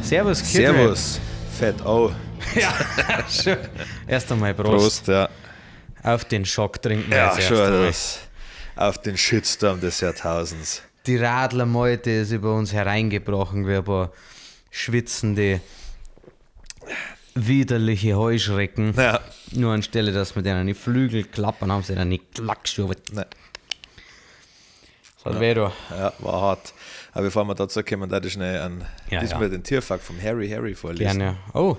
Servus, Kid. Servus, Fett O. Ja, schon. Erst einmal Prost. Prost, ja. Auf den Schock trinken wir Ja, jetzt schon erst einmal. das. Auf den Shitstorm des Jahrtausends. Die Radlermeute ist über uns hereingebrochen, wie ein paar schwitzende, widerliche Heuschrecken. Ja. Nur anstelle, dass wir denen die Flügel klappern, haben sie dann nicht klackschubert. Nein. So hat weh da. Ja, war hart. Aber bevor wir dazu kommen, da ich schnell diesmal den Tierfakt vom Harry vorlesen. Gerne. Oh,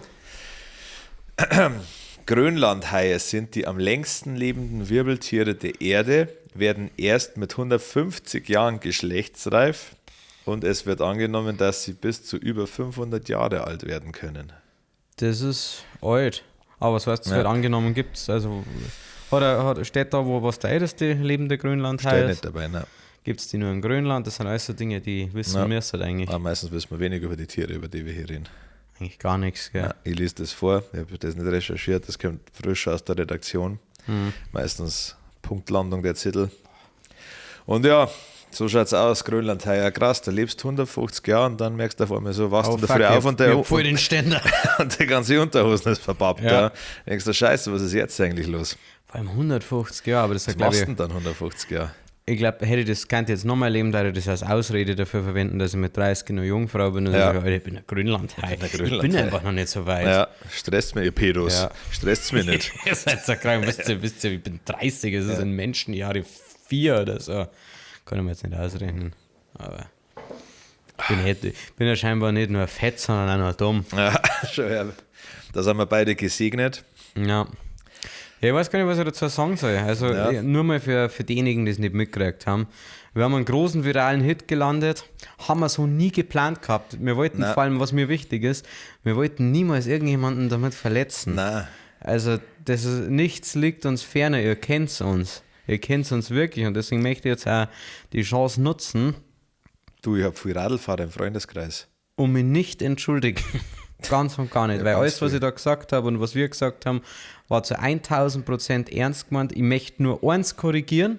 Grönlandhaie sind die am längsten lebenden Wirbeltiere der Erde, werden erst mit 150 Jahren geschlechtsreif und es wird angenommen, dass sie bis zu über 500 Jahre alt werden können. das ist alt. Aber so heißt es Ja. halt angenommen gibt's. Also steht da, was der älteste lebende Grönlandhai Steht ist? nicht dabei, ne? Gibt es die nur in Grönland? Das sind alles so Dinge, die wissen Ja. müssen eigentlich. Aber meistens wissen wir wenig über die Tiere, über die wir hier reden. Eigentlich gar nichts, gell? Ja, ich lese das vor, ich habe das nicht recherchiert, das kommt frisch aus der Redaktion. Meistens Punktlandung der Zettel. Und ja, so schaut's aus, Grönlandhaie, ja krass, da lebst 150 Jahre und dann merkst du auf einmal so, wachst du in der Früh auf und ich hab voll den Ständer. und die ganze Unterhosen ist verpappt. Ja. Ja. Denkst du, scheiße, was ist jetzt eigentlich los? Vor allem 150 Jahre, aber das ist, Was glaube machst ich, du denn dann 150 Jahre? ich glaube, hätte ich das könnte jetzt nochmal leben, da ich das als Ausrede dafür verwenden, dass ich mit 30 noch Jungfrau bin und Ja. sage, Alter, ich bin ein Grönlandhai. Ich bin ein Ich bin Grönlandhai. einfach noch nicht so weit. Ja, stresst mir, ihr Pedos. Ja. Stresst's mir nicht. Ihr seid so krank, wisst ihr, ich bin 30, es ist in Menschenjahre 4 oder so. Kann ich mir jetzt nicht ausrechnen. Aber ich bin ja scheinbar nicht nur fett, sondern auch noch dumm. Ja, schon, ja. Da sind wir beide gesegnet. Ja. Ja, ich weiß gar nicht, was ich dazu sagen soll. Also Ja. nur mal für diejenigen, die es nicht mitgekriegt haben. Wir haben einen großen viralen Hit gelandet, haben wir so nie geplant gehabt. Wir wollten Nein. vor allem, was mir wichtig ist, wir wollten niemals irgendjemanden damit verletzen. Nein. Also nichts liegt uns ferner, ihr kennt uns. Ihr kennt uns wirklich und deswegen möchte ich jetzt auch die Chance nutzen, Du, ich habe viel Radlfahrer im Freundeskreis. um mich nicht entschuldigen. Ganz und gar nicht. Ja, Weil ganz alles, was viel. ich da gesagt habe und was wir gesagt haben, war zu 1000% ernst gemeint. Ich möchte nur eins korrigieren.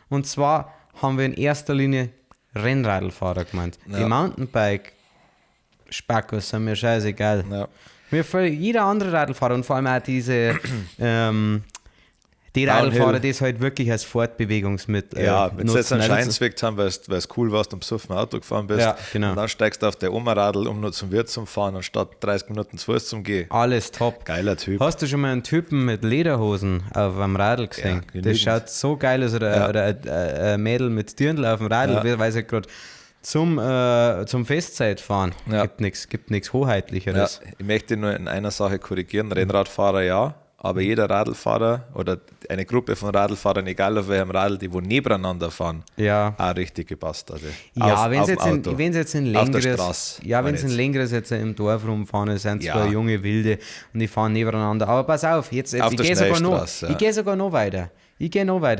Und zwar haben wir in erster Linie Rennradlfahrer gemeint. Ja. Die Mountainbike-Spackos sind mir scheißegal. Ja. Jeder andere Radlfahrer und vor allem auch die Radlfahrer, die es halt wirklich als Fortbewegungsmittel Ja, wenn du jetzt einen Also Schein zwickt haben, weil es cool warst und besoffen Auto gefahren bist, Ja, genau. und dann steigst du auf der Oma-Radl, um nur zum Wirt zu fahren, anstatt 30 Minuten zu Fuß zum Gehen. alles top. Geiler Typ. Hast du schon mal einen Typen mit Lederhosen auf einem Radl gesehen? Ja, Das genügend. schaut so geil aus. Oder ein Mädel mit Dirndl auf dem Radl, Ja. weil sie gerade zum Festzeitfahren. Ja. Gibt nichts Ja, Hoheitlicheres. ich möchte nur in einer Sache korrigieren, Rennradfahrer ja, aber jeder Radlfahrer oder eine Gruppe von Radlfahrern, egal auf welchem Radl, die wo nebeneinander fahren, Ja. auch richtig gepasst. Also Ja, wenn auf sie dem Auto. jetzt ein Auf der längeres, Straße, ja, wenn meine sie ein jetzt. längeres jetzt im Dorf rumfahren, es sind Ja. zwei junge Wilde und die fahren nebeneinander. Aber pass auf, jetzt Auf ich der gehe sogar noch, Schnellstraße, ja. ich gehe sogar noch weiter.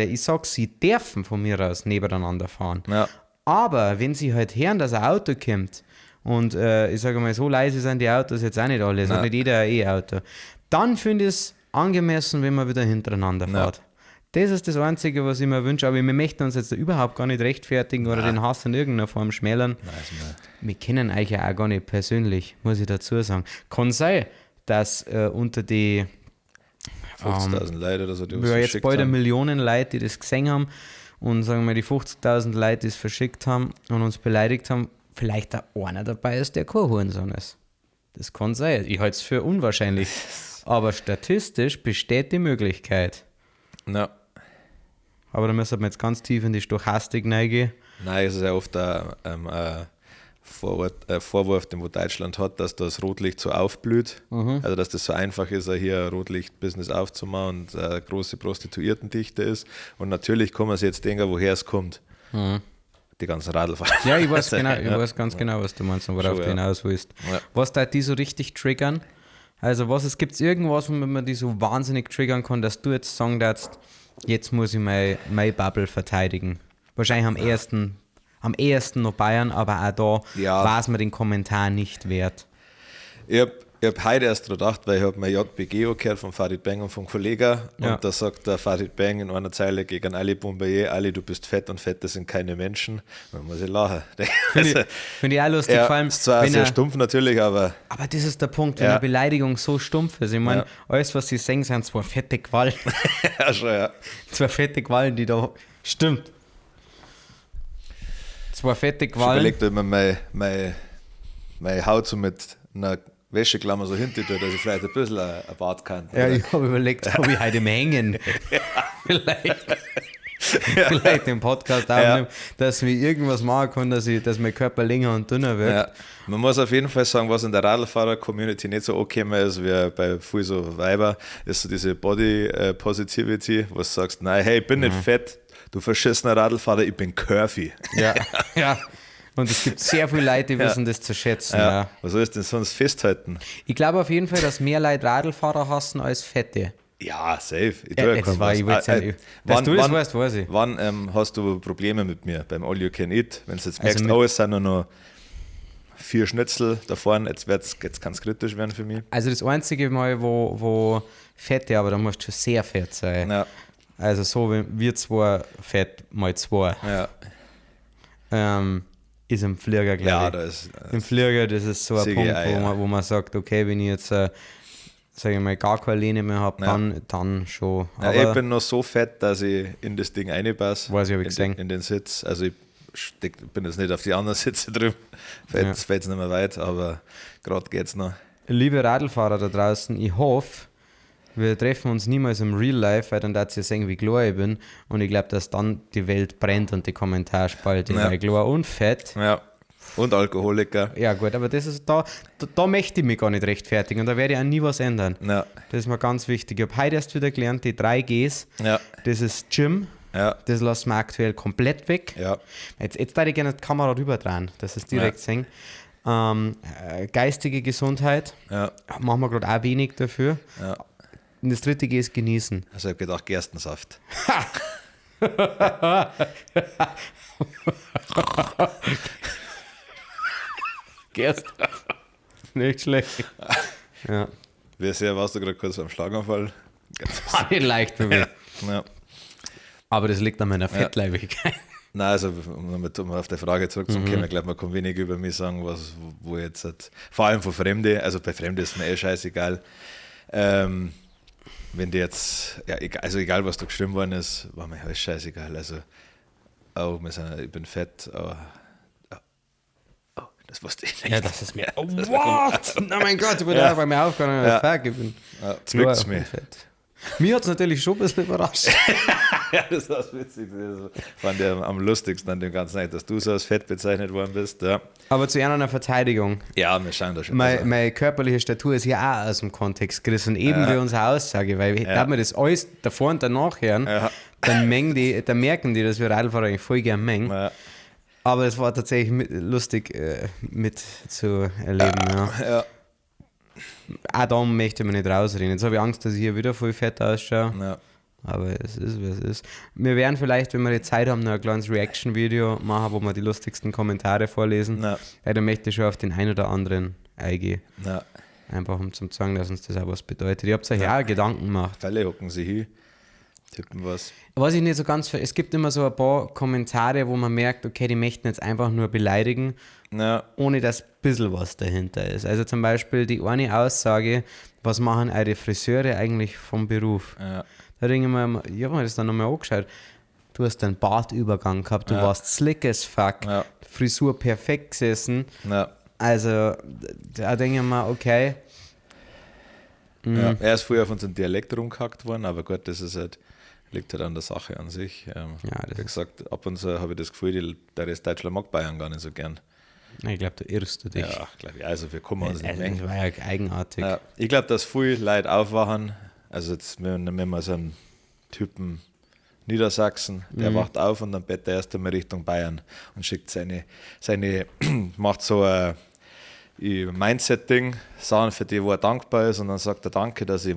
Ich sag, sie dürfen von mir aus nebeneinander fahren. Ja. Aber wenn sie halt hören, dass ein Auto kommt und ich sage mal, so leise sind die Autos jetzt auch nicht alle, es hat Nein. nicht jeder ein E-Auto, dann finde ich es angemessen, wenn man wieder hintereinander fährt. Das ist das Einzige, was ich mir wünsche, aber wir möchten uns jetzt überhaupt gar nicht rechtfertigen oder den Hass in irgendeiner Form schmälern. Wir kennen euch ja auch gar nicht persönlich, muss ich dazu sagen. Kann sein, dass unter die 50.000 Leute oder so, die was wir jetzt verschickt bald eine haben. Millionen Leute, die das gesehen haben und sagen wir die 50.000 Leute, die es verschickt haben und uns beleidigt haben, vielleicht da einer dabei ist, der kein Hurensohn ist. Das kann sein. Ich halte es für unwahrscheinlich. Aber statistisch besteht die Möglichkeit. Ja. Aber da müssen wir jetzt ganz tief in die Stochastik reingehen. Nein, es ist ja oft ein Vorwurf, den wo Deutschland hat, dass das Rotlicht so aufblüht. Also, dass das so einfach ist, hier ein Rotlicht-Business aufzumachen und eine große Prostituiertendichte ist. Und natürlich kann man sich jetzt denken, woher es kommt. Die ganzen Radlfahrer. Ja, ich weiß ganz genau, was du meinst und worauf Schon, du ja. hinaus willst. Ja. Was da die so richtig triggern? Also gibt es irgendwas, womit man die so wahnsinnig triggern kann, dass du jetzt sagen darfst, jetzt muss ich meine Bubble verteidigen. Wahrscheinlich am ehesten noch Bayern, aber auch da Ja. war es mir den Kommentar nicht wert. Ich habe Ich habe heute erst gedacht, weil ich habe mein JBG auch gehört von Farid Bang und vom Kollegen und da sagt der Farid Bang in einer Zeile gegen Ali Boumbaye, Ali, du bist fett und Fette sind keine Menschen. Dann muss ich lachen. Finde ich auch lustig, vor allem, ist zwar sehr stumpf natürlich, aber das ist der Punkt, wenn eine Beleidigung so stumpf ist. Ich meine, alles, was sie sagen, sind zwei fette Quallen. ja, schon, ja. Zwei fette Quallen, die da... Stimmt. Zwei fette Ich Quallen. überlegt, wenn man meine Haut so mit einer Wäscheklammer so hinter tut, dass ich vielleicht ein bisschen ein Bart kann. Ja, ich habe überlegt, ob ich heute im Hängen vielleicht den Podcast aufnehmen, dass wir irgendwas machen kann, dass mein Körper länger und dünner wird. Ja. Man muss auf jeden Fall sagen, was in der Radlfahrer-Community nicht so angekommen ist, wie bei viel so Weiber, ist so diese Body-Positivity, wo du sagst, nein, hey, ich bin nicht fett, du verschissener Radlfahrer, ich bin curvy. Ja, ja. Und es gibt sehr viele Leute, die wissen das zu schätzen. Ja. Was soll ich denn sonst festhalten? Ich glaube auf jeden Fall, dass mehr Leute Radlfahrer hassen als Fette. Ja, safe. Ich weiß ich. Wann hast du Probleme mit mir? Beim All You Can Eat? Wenn du jetzt merkst, es sind nur noch 4 Schnitzel da vorne, jetzt kann es kritisch werden für mich. Also das einzige Mal, wo Fette, aber da musst du schon sehr fett sein. Ja. Also so wie wir 2 fett mal 2. Ja. Ist im Flieger, glaube ich. Ja, da ist, im Flieger, das ist so ein Punkt, wo man sagt, okay, wenn ich jetzt, sage ich mal, gar keine Lehne mehr habe, dann schon. Aber ich bin noch so fett, dass ich in das Ding reinpasse. Weiß ich, habe ich gesehen. In den Sitz. Also ich bin jetzt nicht auf die anderen Sitze drüben. Fällt es nicht mehr weit, aber gerade geht es noch. Liebe Radlfahrer da draußen, ich hoffe, wir treffen uns niemals im Real Life, weil dann darf ihr sehen, wie klar ich bin. Und ich glaube, dass dann die Welt brennt und die Kommentarspalte, weil klar und fett. Ja, und Alkoholiker. Ja gut, aber das ist da möchte ich mich gar nicht rechtfertigen und da werde ich auch nie was ändern. Ja. Das ist mir ganz wichtig. Ich habe heute erst wieder gelernt, die 3 Gs. Ja. Das ist Gym. Ja. Das lassen wir aktuell komplett weg. Ja. Jetzt darf ich gerne die Kamera rüberdrehen, dass es direkt sehen. Geistige Gesundheit. Ja. Machen wir gerade auch wenig dafür. Ja. Und das 3. G ist genießen. Also ich habe gedacht, Gerstensaft. Gerstensaft. Nicht schlecht. Ja. Wie sehr warst du gerade kurz am Schlaganfall? War nicht leicht für mich. Ja. Aber das liegt an meiner Fettleibigkeit. Nein, also um auf die Frage zurückzukommen, ich glaube, man kann wenig über mich sagen, wo jetzt hat, vor allem von Fremden, also bei Fremden ist mir scheißegal. Wenn die jetzt, egal was da geschrieben worden ist, war mir alles scheißegal. Also, ich bin fett, das wusste ich nicht. Ja, das ist mir. Oh, what? Oh mein Gott, ich bin bei mir aufgegangen. Jetzt lügt es mir. Mir hat es natürlich schon ein bisschen überrascht. Ja, das war witzig. Das fand ich am lustigsten an dem ganzen Zeit, dass du so als fett bezeichnet worden bist. Ja. Aber zu einer Verteidigung. Ja, wir schauen da schon. Meine körperliche Statur ist ja auch aus dem Kontext gerissen, eben wie unsere Aussage, weil da wir das alles davor und danach hören, dann merken die, dass wir Radlfahrer eigentlich voll gern mengen. Ja. Aber es war tatsächlich lustig mit zu erleben. Ja. Auch da möchte man nicht rausreden. Jetzt habe ich Angst, dass ich hier wieder voll fett ausschaue. Ja. Aber es ist, wie es ist. Wir werden vielleicht, wenn wir die Zeit haben, noch ein kleines Reaction-Video machen, wo wir die lustigsten Kommentare vorlesen. Ja. Weil da möchte ich schon auf den einen oder anderen eingehen. Ja. Einfach um zu sagen, dass uns das auch was bedeutet. Ihr habt euch ja auch Gedanken gemacht. Alle hocken sie hin, tippen was. Was ich nicht so ganz... Es gibt immer so ein paar Kommentare, wo man merkt, okay, die möchten jetzt einfach nur beleidigen, ohne dass ein bisschen was dahinter ist. Also zum Beispiel die eine Aussage, was machen eure Friseure eigentlich vom Beruf? Ja. Da denke ich mir, ich habe mir das dann nochmal angeschaut. Du hast einen Bartübergang gehabt, du warst slick as fuck, Frisur perfekt gesessen. Ja. Also da denke ich mir, okay. Ja, er ist früher auf unseren Dialekt rumgehackt worden, aber gut, das ist halt, liegt halt an der Sache an sich. Wie gesagt, ab und zu habe ich das Gefühl, der Rest Deutschland mag Bayern gar nicht so gern. Ich glaube, da irrst du dich. Ja, glaube ich. Also wir kommen uns nicht mengen. Das war ja eigenartig. Ich glaube, dass viele Leute aufwachen. Also jetzt, wenn wir so einen Typen Niedersachsen, der wacht auf und dann bettet er erst einmal Richtung Bayern und schickt seine macht so ein Mindset-Ding, Sachen, für die wo er dankbar ist, und dann sagt er Danke, dass ich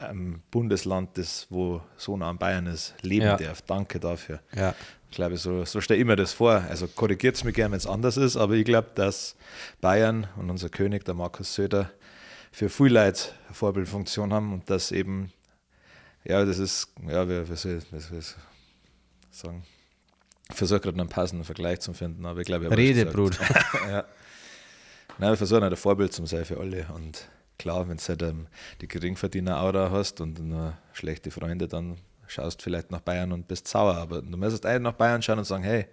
im Bundesland, das wo so nah an Bayern ist, leben darf. Danke dafür. Ja. Ich glaube, so stelle ich mir das vor. Also korrigiert es mich gerne, wenn es anders ist, aber ich glaube, dass Bayern und unser König, der Markus Söder, für viele Leute eine Vorbildfunktion haben und das eben, ja, das ist, ja, wie soll ich sagen, ich versuche gerade einen passenden Vergleich zu finden, aber ich glaube, ich habe Rede, Bruder. Ja. Nein, wir versuchen halt ein Vorbild zu sein für alle und klar, wenn du halt die Geringverdiener-Aura hast und nur schlechte Freunde, dann schaust vielleicht nach Bayern und bist sauer, aber du müsstest eigentlich nach Bayern schauen und sagen, hey,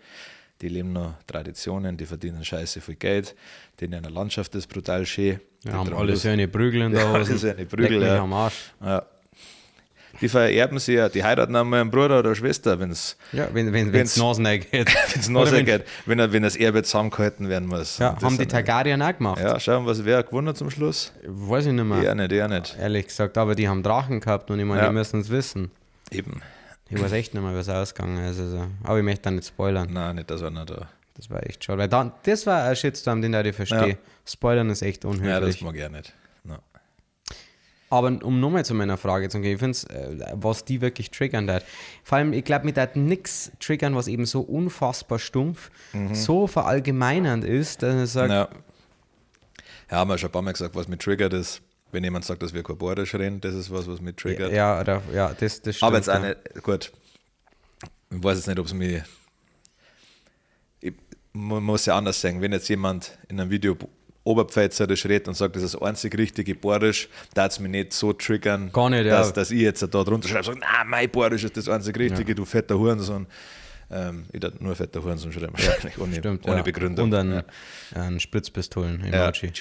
die leben noch Traditionen, die verdienen scheiße viel Geld, denen in der Landschaft ist brutal schön. Ja, haben alle so eine Prügel in der Hose. Ja, so eine Prügel, ja. Am Arsch. Ja. Die vererben sich ja, die heiraten einmal einen Bruder oder Schwester, wenn es Nasen geht. wenn das Erbe zusammengehalten werden muss. Ja, haben die Targaryen auch gemacht. Ja, schauen, wer gewonnen zum Schluss. Weiß ich nicht mehr. Eher nicht. Ehrlich gesagt, aber die haben Drachen gehabt und ich meine, die müssen es wissen. Eben. Ich weiß echt nicht mehr, was ausgegangen ist. Also. Aber ich möchte da nicht spoilern. Nein, nicht, dass einer da. Das war echt schade. Weil dann, das war ein Shitstorm, den ich verstehe. Ja. Spoilern ist echt unhöflich. Ja, das mag ich nicht. No. Aber um nochmal zu meiner Frage zu gehen, ich finde es, was die wirklich triggern hat. Vor allem, ich glaube, mit hat nichts triggern, was eben so unfassbar stumpf, so verallgemeinernd ist, dass ich sage. Ja, haben wir schon ein paar Mal gesagt, was mich triggert ist. Wenn jemand sagt, dass wir Borisch reden, das ist was mich triggert. Ja, das stimmt. Aber jetzt auch nicht, gut, ich weiß jetzt nicht, ob es mich, man muss ja anders sagen, wenn jetzt jemand in einem Video Oberpfälzerisch redet und sagt, das ist das einzig richtige Borisch, darf es mich nicht so triggern, gar nicht, dass ich jetzt da drunter schreibe und sage, nein, mein Borisch ist das einzig richtige, du fetter Hurensohn. Ich darf nur fetter Hurensohn schreiben, wahrscheinlich, ohne Begründung. Und ein Spritzpistolen-Emoji.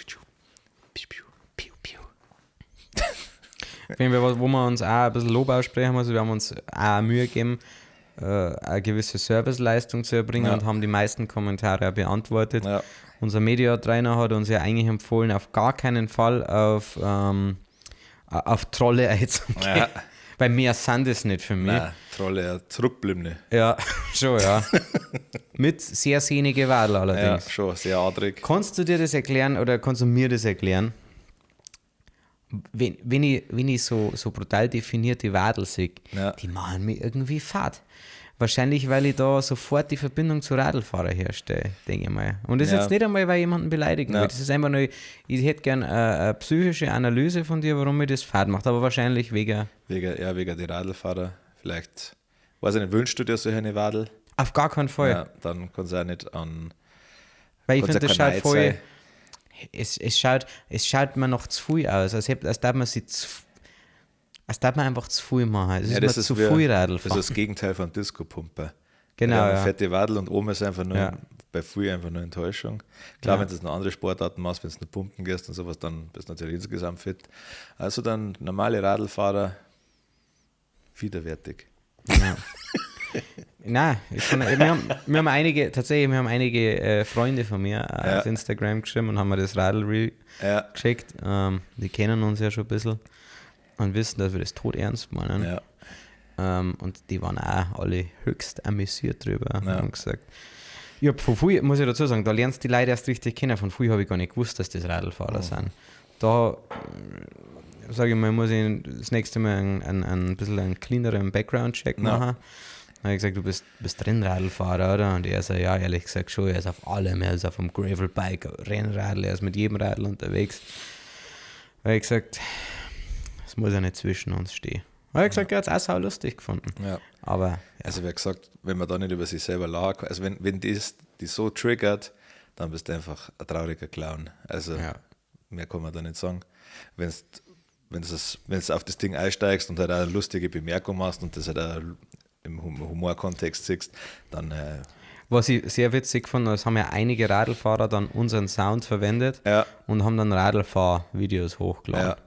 Wo wir uns auch ein bisschen Lob aussprechen, also wir haben uns auch Mühe gegeben, eine gewisse Serviceleistung zu erbringen und haben die meisten Kommentare auch beantwortet. Ja. Unser Media-Trainer hat uns ja eigentlich empfohlen, auf gar keinen Fall auf Trolle einzugehen. Ja. Weil mehr sind es nicht für mich. Nein, Trolle, ja, zurückbleibende. Ja, schon, ja. Mit sehr sehnige Wadel allerdings. Ja, schon, sehr adrig. Kannst du dir das erklären oder kannst du mir das erklären? Wenn ich so brutal definierte Wadel sehe, die machen mich irgendwie fad. Wahrscheinlich, weil ich da sofort die Verbindung zu Radlfahrer herstelle, denke ich mal. Und das ist jetzt nicht einmal, weil ich jemanden beleidigen will. Das ist einfach nur, ich hätte gerne eine psychische Analyse von dir, warum mir das fad macht. Aber wahrscheinlich wegen die Radlfahrer. Vielleicht, weiß ich nicht, wünschst du dir so eine Wadel? Auf gar keinen Fall. Ja, dann kann es auch nicht an. Weil ich finde, das schaut voll. Es schaut mir noch zu viel aus, als darf man sich einfach zu viel machen. Das ist zu viel Radl fahren. Das ist das Gegenteil von Disco-Pumper. Genau. Eine fette Wadel und oben ist einfach nur bei viel einfach nur Enttäuschung. Klar, wenn du noch andere Sportarten machst, wenn du nur pumpen gehst und sowas, dann bist du natürlich insgesamt fit. Also dann normale Radlfahrer widerwärtig. Ja. Nein, wir haben einige Freunde von mir auf Instagram geschrieben und haben mir das Radl geschickt. Die kennen uns ja schon ein bisschen und wissen, dass wir das tot ernst meinen. Ja. Und die waren auch alle höchst amüsiert drüber und haben gesagt, ich habe von früh, muss ich dazu sagen, da lernst du die Leute erst richtig kennen. Von früh habe ich gar nicht gewusst, dass das Radlfahrer sind. Da sage ich mal, muss ich das nächste Mal ein bisschen einen cleaneren Background-Check machen. Dann habe ich gesagt, du bist Rennradlfahrer, oder? Und er sagt, ja, ehrlich gesagt schon, er ist auf allem, er ist auf einem Gravelbike, Rennradl, er ist mit jedem Radl unterwegs. Da habe ich gesagt, das muss ja nicht zwischen uns stehen. Da habe ich gesagt, er hat es auch sau lustig gefunden. Ja. Aber, Also wie gesagt, wenn man da nicht über sich selber lacht, also wenn die so triggert, dann bist du einfach ein trauriger Clown. Also mehr kann man da nicht sagen. Wenn du auf das Ding einsteigst und halt auch eine lustige Bemerkung machst und das halt auch im Humorkontext siehst, dann... Was ich sehr witzig fand, es haben ja einige Radlfahrer dann unseren Sound verwendet und haben dann Radlfahrvideos hochgeladen. Ja.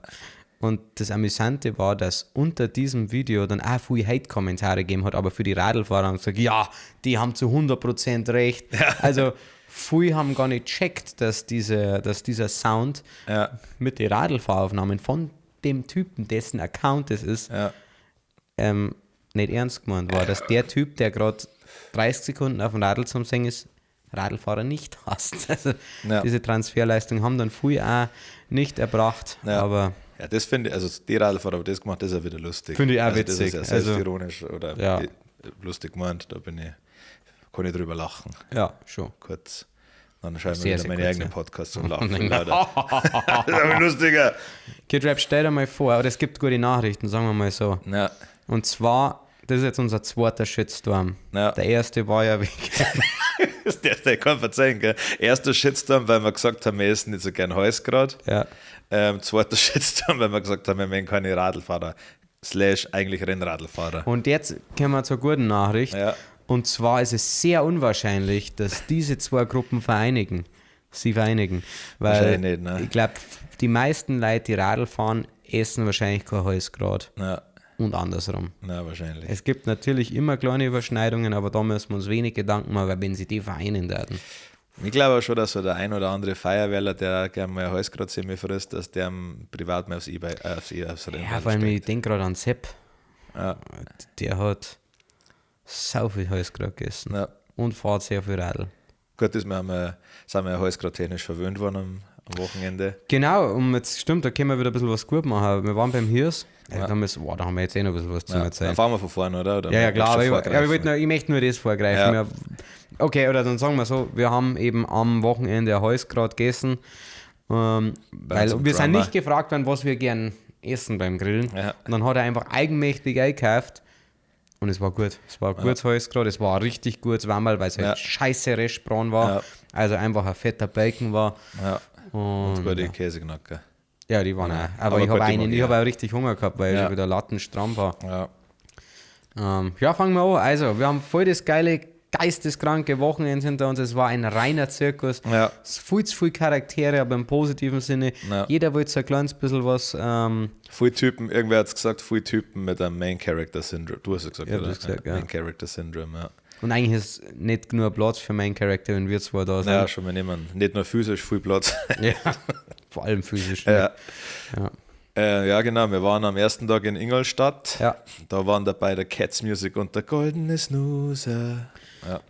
Und das Amüsante war, dass unter diesem Video dann auch viele Hate-Kommentare gegeben hat, aber für die Radlfahrer haben gesagt, ja, die haben zu 100% recht. Ja. Also viele haben gar nicht gecheckt, dass dieser Sound mit den Radlfahraufnahmen von dem Typen, dessen Account es ist, nicht ernst gemeint war. Dass der Typ, der gerade 30 Sekunden auf dem Radl zum Singen ist, Radlfahrer nicht hasst. Also diese Transferleistung haben dann viele auch nicht erbracht. Ja. Aber ja, das finde ich, also die Radlfahrer haben das gemacht, das ist ja wieder lustig. Finde ich auch witzig. Das ist ja selbstironisch oder lustig gemeint, kann ich drüber lachen. Ja, schon. Kurz Dann schreiben wir Sehr, wieder sehr meine kurz, eigenen ja. Podcasts und lachen. Das ist aber lustiger. Kid Rap, stell dir mal vor, aber es gibt gute Nachrichten, sagen wir mal so. Ja. Und zwar, das ist jetzt unser zweiter Shitstorm. Ja. Der erste war ja weg. Der kann verzeihen, gell? Erster Shitstorm, weil wir gesagt haben, wir essen nicht so gern Hals gerade. Ja. Zweiter Shitstorm, weil wir gesagt haben, wir mögen keine Radlfahrer. / eigentlich Rennradlfahrer. Und jetzt kommen wir zur guten Nachricht. Ja. Und zwar ist es sehr unwahrscheinlich, dass diese zwei Gruppen sie vereinigen. Weil Wahrscheinlich nicht, ne? ich glaube, die meisten Leute, die Radl fahren, essen wahrscheinlich kein Halsgrad. Ja. Und andersrum. Na, wahrscheinlich. Es gibt natürlich immer kleine Überschneidungen, aber da müssen wir uns wenig Gedanken machen, weil wenn sie die vereinen werden. Ich glaube auch schon, dass so der ein oder andere Feuerwehrler, der gerne mal ein Halsgrad frisst, dass der privat mal aufs Rennrad Ja, vor allem, ich denke gerade an Sepp. Ja. Der hat so viel Halsgrad gegessen. Ja. Und fährt sehr viel Radl. Gut, sind wir ja Halsgrad technisch verwöhnt worden am Wochenende. Genau, und jetzt stimmt, da können wir wieder ein bisschen was gut machen. Wir waren beim Hirs. Ja. Da haben wir jetzt eh noch ein bisschen was zu erzählen. Dann fahren wir von vorne, oder Ja, klar, aber ich möchte nur das vorgreifen. Ja. Okay, oder dann sagen wir so, wir haben eben am Wochenende ein Halsgrad gegessen, weil wir sind nicht gefragt worden, was wir gern essen beim Grillen. Ja. Und dann hat er einfach eigenmächtig eingekauft und es war gut. Es war ein gutes Halsgrad, es war richtig gut, zweimal, weil es halt scheiße Restbraun war, also einfach ein fetter Bacon war. Ja. Und gute Käseknacker. Ja, die waren auch. Aber ich habe auch richtig Hunger gehabt, weil ich wieder lattenstramm war. Ja. Fangen wir an. Also, wir haben voll das geile, geisteskranke Wochenende hinter uns. Es war ein reiner Zirkus. Ja. Viel zu viele Charaktere, aber im positiven Sinne. Ja. Jeder wollte so ein kleines bisschen was. Viele Typen, irgendwer hat es gesagt, viele Typen mit einem Main Character Syndrome. Du hast es gesagt, Ja, oder? du hast gesagt, ja. Main Character Syndrome, ja. Und eigentlich ist nicht genug Platz für Main Character, wenn wir zwei da sind. Ja, schon mal nehmen. Nicht nur physisch viel Platz. Ja, vor allem physisch. Ja. Ja. Ja, genau. Wir waren am ersten Tag in Ingolstadt. Ja. Da waren dabei der Cats Music und der Goldene Snoozer. Ja.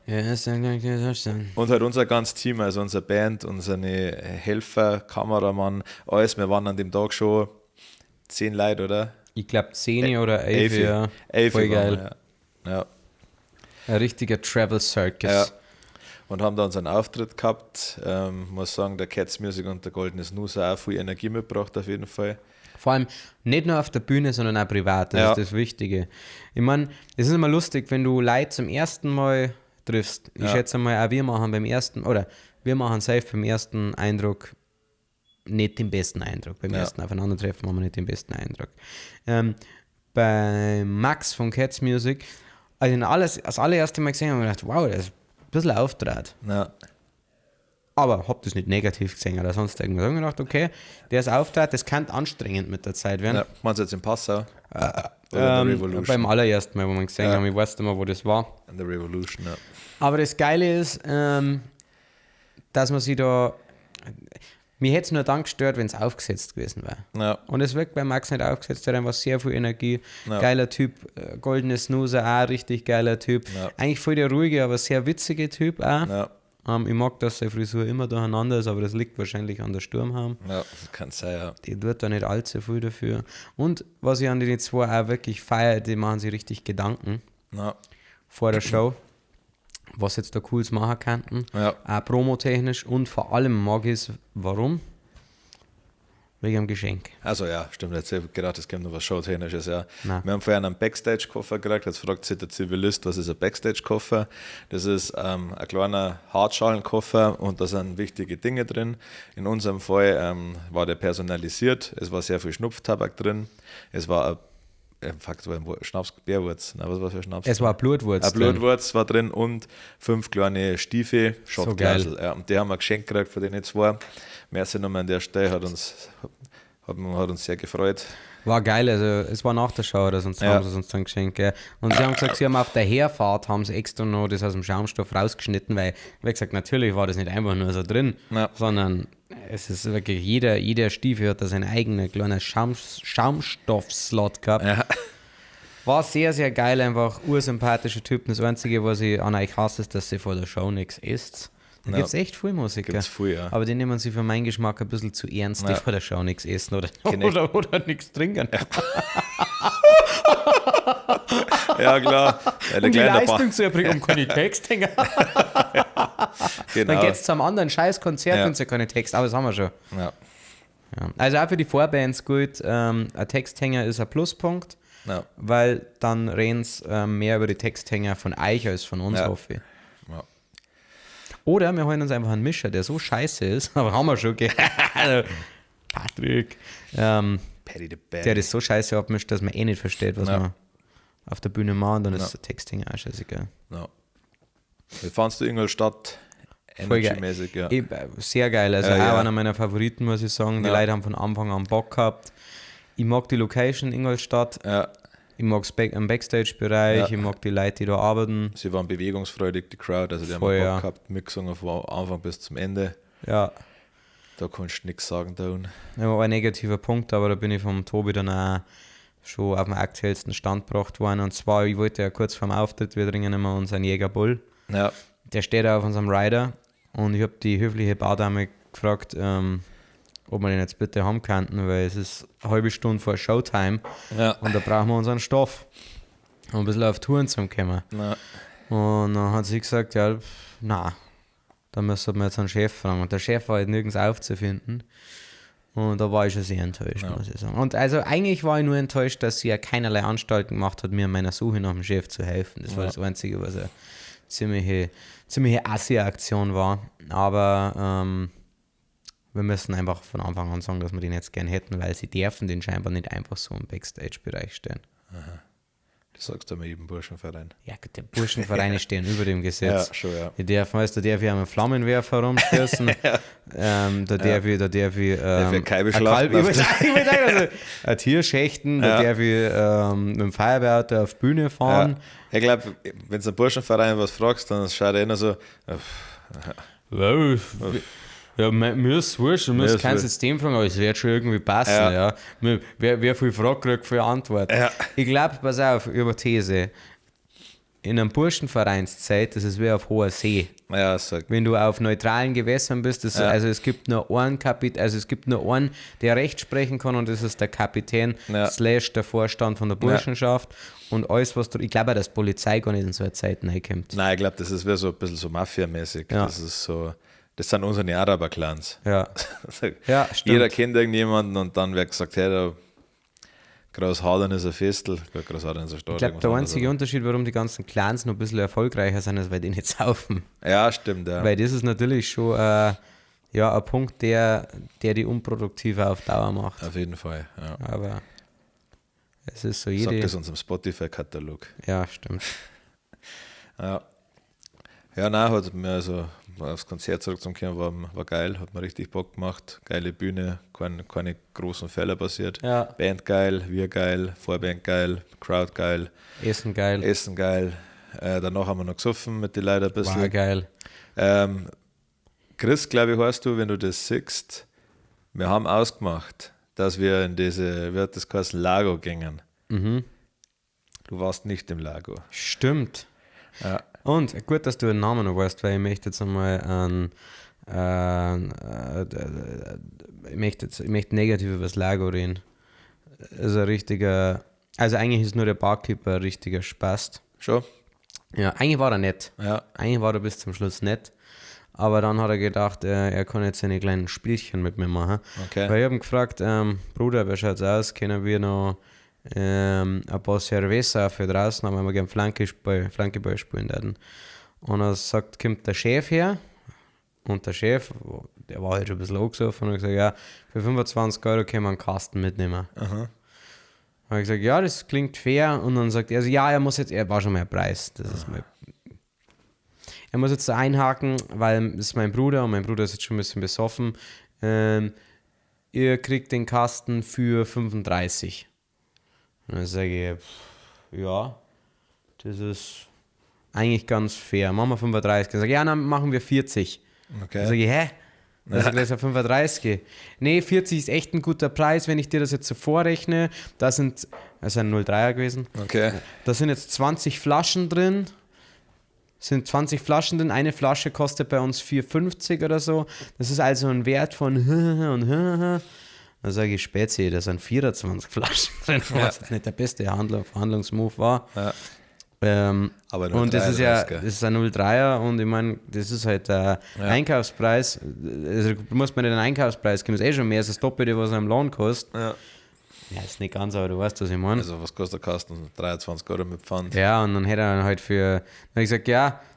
Und halt unser ganzes Team, also unsere Band, unsere Helfer, Kameramann, alles. Wir waren an dem Tag schon 10 Leute, oder? Ich glaube 10 oder 11. Ja. 11 voll geil. Ja. Ein richtiger Travel Circus. Ja. Und haben da unseren Auftritt gehabt. Muss sagen, der Cats Music und der Goldene Snoozer auch viel Energie mitgebracht, auf jeden Fall. Vor allem nicht nur auf der Bühne, sondern auch privat. Das ist das Wichtige. Ich meine, es ist immer lustig, wenn du Leute zum ersten Mal triffst. Ich schätze mal, auch wir machen safe beim ersten Eindruck nicht den besten Eindruck. Beim ersten Aufeinandertreffen haben wir nicht den besten Eindruck. Bei Max von Cats Music, als ich ihn das allererste Mal gesehen habe, habe ich gedacht, wow, der ist ein bisschen auftrat. Ja. Aber habe das nicht negativ gesehen oder sonst irgendwas. Ich habe mir gedacht, okay, der ist auftrat, das kann anstrengend mit der Zeit werden. Ja. Meinst du jetzt in Passau? Oder in der Revolution? Beim allerersten Mal, wo wir gesehen haben, ich weiß nicht mehr, wo das war. In der Revolution, ja. Aber das Geile ist, dass man sich da. Mir hätte es nur dann gestört, wenn es aufgesetzt gewesen wäre. Ja. Und es wirkt bei Max nicht aufgesetzt, der hat einfach sehr viel Energie. Ja. Geiler Typ, Goldene Snoozer auch, richtig geiler Typ. Ja. Eigentlich voll der ruhige, aber sehr witzige Typ auch. Ja. Ich mag, dass seine Frisur immer durcheinander ist, aber das liegt wahrscheinlich an der Sturmhaum. Ja, das kann sein, ja. Die tut da nicht allzu viel dafür. Und was ich an den zwei auch wirklich feiere, die machen sich richtig Gedanken Ja. vor der Show, was jetzt da Cooles machen könnten. Ja. Auch promotechnisch und vor allem mag ich es, warum? Wegen dem Geschenk. Also ja, stimmt, jetzt habe ich gedacht, es kommt noch was Showtechnisches, ja. Nein. Wir haben vorher einen Backstage-Koffer gekriegt, jetzt fragt sich der Zivilist, was ist ein Backstage-Koffer? Das ist ein kleiner Hartschalenkoffer und da sind wichtige Dinge drin. In unserem Fall war der personalisiert, es war sehr viel Schnupftabak drin, es war ein Schnaps, Bärwurz, was war für ein Schnaps? Es war Blutwurz. Ein Blutwurz war drin und 5 kleine Stiefel, Schottglasel. Ja, und die haben wir geschenkt gekriegt von den zwei. Merci nochmal an der Stelle, hat uns sehr gefreut. War geil, also es war nach der Show, sonst haben sie es uns dann geschenkt. Gell. Und sie haben gesagt, sie haben auf der Herfahrt haben sie extra noch das aus dem Schaumstoff rausgeschnitten, weil, wie gesagt, natürlich war das nicht einfach nur so drin, sondern es ist wirklich, jeder Stiefel hat da seinen eigenen kleinen Schaumstoff-Slot gehabt. Ja. War sehr, sehr geil, einfach ursympathische Typen. Das Einzige, was ich an euch hasse, ist, dass sie vor der Show nichts isst. Da gibt es echt viel Musiker. Aber die nehmen sie für meinen Geschmack ein bisschen zu ernst, die vor der Show nichts essen oder nichts trinken. Ja, klar. Um die Leistung zu erbringen, um keine Texthänger. Genau. Dann geht es zu einem anderen scheiß Konzert und sie keine Text, aber das haben wir schon. Ja. Ja. Also auch für die Vorbands gut, ein Texthänger ist ein Pluspunkt, weil dann reden sie mehr über die Texthänger von euch als von uns, hoffe ich. Ja. Oder wir holen uns einfach einen Mischer, der so scheiße ist, aber haben wir schon Patrick, der das so scheiße abmischt, dass man eh nicht versteht, was man auf der Bühne macht, und dann ist der Texthänger auch scheißegal. Ja. Wie fandst du Ingolstadt? Energy-mäßig, ja. Sehr geil, also auch einer meiner Favoriten, muss ich sagen. Die Leute haben von Anfang an Bock gehabt. Ich mag die Location Ingolstadt. Ja. Ich mag im Backstage-Bereich, ich mag die Leute, die da arbeiten. Sie waren bewegungsfreudig, die Crowd, also die haben Bock gehabt, mitgesungen von Anfang bis zum Ende. Ja. Da kannst du nichts sagen. Ja, war ein negativer Punkt, aber da bin ich vom Tobi dann auch schon auf den aktuellsten Stand gebracht worden. Und zwar, ich wollte ja kurz vorm Auftritt, wir bringen immer unseren Jäger Bull. Ja. Der steht auf unserem Rider und ich habe die höfliche Bardame gefragt, ob wir den jetzt bitte haben könnten, weil es ist eine halbe Stunde vor Showtime und da brauchen wir unseren Stoff, um ein bisschen auf Touren zu kommen. Ja. Und dann hat sie gesagt, ja, na, da müssen wir jetzt einen Chef fragen. Und der Chef war halt nirgends aufzufinden. Und da war ich schon sehr enttäuscht, muss ich sagen. Und also eigentlich war ich nur enttäuscht, dass sie ja keinerlei Anstalten gemacht hat, mir in meiner Suche nach dem Chef zu helfen. Das war das Einzige, was eine ziemliche Assi-Aktion war. Aber wir müssen einfach von Anfang an sagen, dass wir den jetzt gern hätten, weil sie dürfen den scheinbar nicht einfach so im Backstage-Bereich stehen. Aha. Das sagst du mal eben Burschenverein. Ja, die Burschenvereine stehen über dem Gesetz. Ja, schon, ja. Die dürfen, weißt du, da darf ich einen Flammenwerfer rumschießen. Da darf ich ein Kaibe schlachten. Ein Tier schächten, da darf ich mit dem Feuerwehrauto auf die Bühne fahren. Ja. Ich glaube, wenn du einen Burschenverein was fragst, dann schaut er immer so. Ja, mir ist es wurscht, du musst kein System fragen, aber es wird schon irgendwie passen. Ja. Wer viel fragt, kriegt viel Antwort. Ja. Ich glaube, pass auf, über These. In einem Burschenvereinszeit, das ist wie auf hoher See. Ja, sag. Wenn du auf neutralen Gewässern bist, also es gibt nur einen der Recht sprechen kann, und das ist der Kapitän / der Vorstand von der Burschenschaft. Und alles, was ich glaube auch, dass die Polizei gar nicht in so einer Zeit reinkommt. Nein, ich glaube, das ist wie so ein bisschen so Mafia-mäßig. Ja. Das sind unsere Araber-Clans. Ja. Ja, jeder kennt irgendjemanden und dann wird gesagt, hey, da Großhadern ist ein Festel. Großhadern ist ein Stadt. Ich glaube, der einzige Unterschied, warum die ganzen Clans noch ein bisschen erfolgreicher sind, ist, weil die nicht saufen. Ja, stimmt. Ja. Weil das ist natürlich schon ein Punkt, der die unproduktiver auf Dauer macht. Auf jeden Fall, ja. Aber es ist so jede... Sagt das unserem Spotify-Katalog. Ja, stimmt. Ja, nein, hat mir also aufs Konzert zurückzukommen, war geil, hat mir richtig Bock gemacht. Geile Bühne, keine großen Fälle passiert. Ja. Band geil, wir geil, Vorband geil, Crowd geil. Essen geil. Danach haben wir noch gesoffen mit den Leuten ein bisschen. War geil. Chris, glaube ich, heißt du, wenn du das siehst, wir haben ausgemacht, dass wir in diese, wird das heißen, Lago gingen. Mhm. Du warst nicht im Lago. Stimmt. Ja. Und gut, dass du den Namen noch weißt, weil ich möchte jetzt einmal ich möchte negativ über das Lago reden. Also eigentlich ist nur der Barkeeper ein richtiger Spaß. Schon? Ja, eigentlich war er nett. Ja. Eigentlich war er bis zum Schluss nett. Aber dann hat er gedacht, er kann jetzt seine kleinen Spielchen mit mir machen. Okay. Weil ich habe ihn gefragt, Bruder, wer schaut's aus? Können wir noch ein paar Cerveza für draußen, aber wir gerne Flankeball spielen würden. Und er sagt, kommt der Chef her, und der Chef, der war halt schon ein bisschen angesoffen, und hat gesagt, ja, für 25 Euro können wir einen Kasten mitnehmen. Aha. Habe ich gesagt, ja, das klingt fair, und dann sagt er, also, ja, er war schon mehr Preis, das ist mal, er muss jetzt da einhaken, weil das ist mein Bruder, und mein Bruder ist jetzt schon ein bisschen besoffen, ihr kriegt den Kasten für 35. Und dann sage ich, ja, das ist eigentlich ganz fair. Machen wir 35. Ich sage, ja, dann machen wir 40. Okay. Dann sage ich, hä? Dann sage ich, 35. Nee, 40 ist echt ein guter Preis, wenn ich dir das jetzt so vorrechne. Das sind ein 0,3er gewesen. Okay. Da sind jetzt 20 Flaschen drin. Eine Flasche kostet bei uns 4,50 oder so. Das ist also ein Wert von Dann sage ich, Spezi, da sind 24 Flaschen drin, was jetzt nicht der beste Verhandlungsmove war. Ja. Aber nur und das ist 33er. das ist ein 0,3er und ich meine, das ist halt der Einkaufspreis. Also du musst mir den Einkaufspreis geben, das ist schon mehr als das Doppelte, was er im Laden kostet. Ja. Ja, ist nicht ganz, aber du weißt, was ich meine. Also was kostet der Kasten? 23 Euro mit Pfand. Ja, und dann hätte er dann halt dann habe ich gesagt,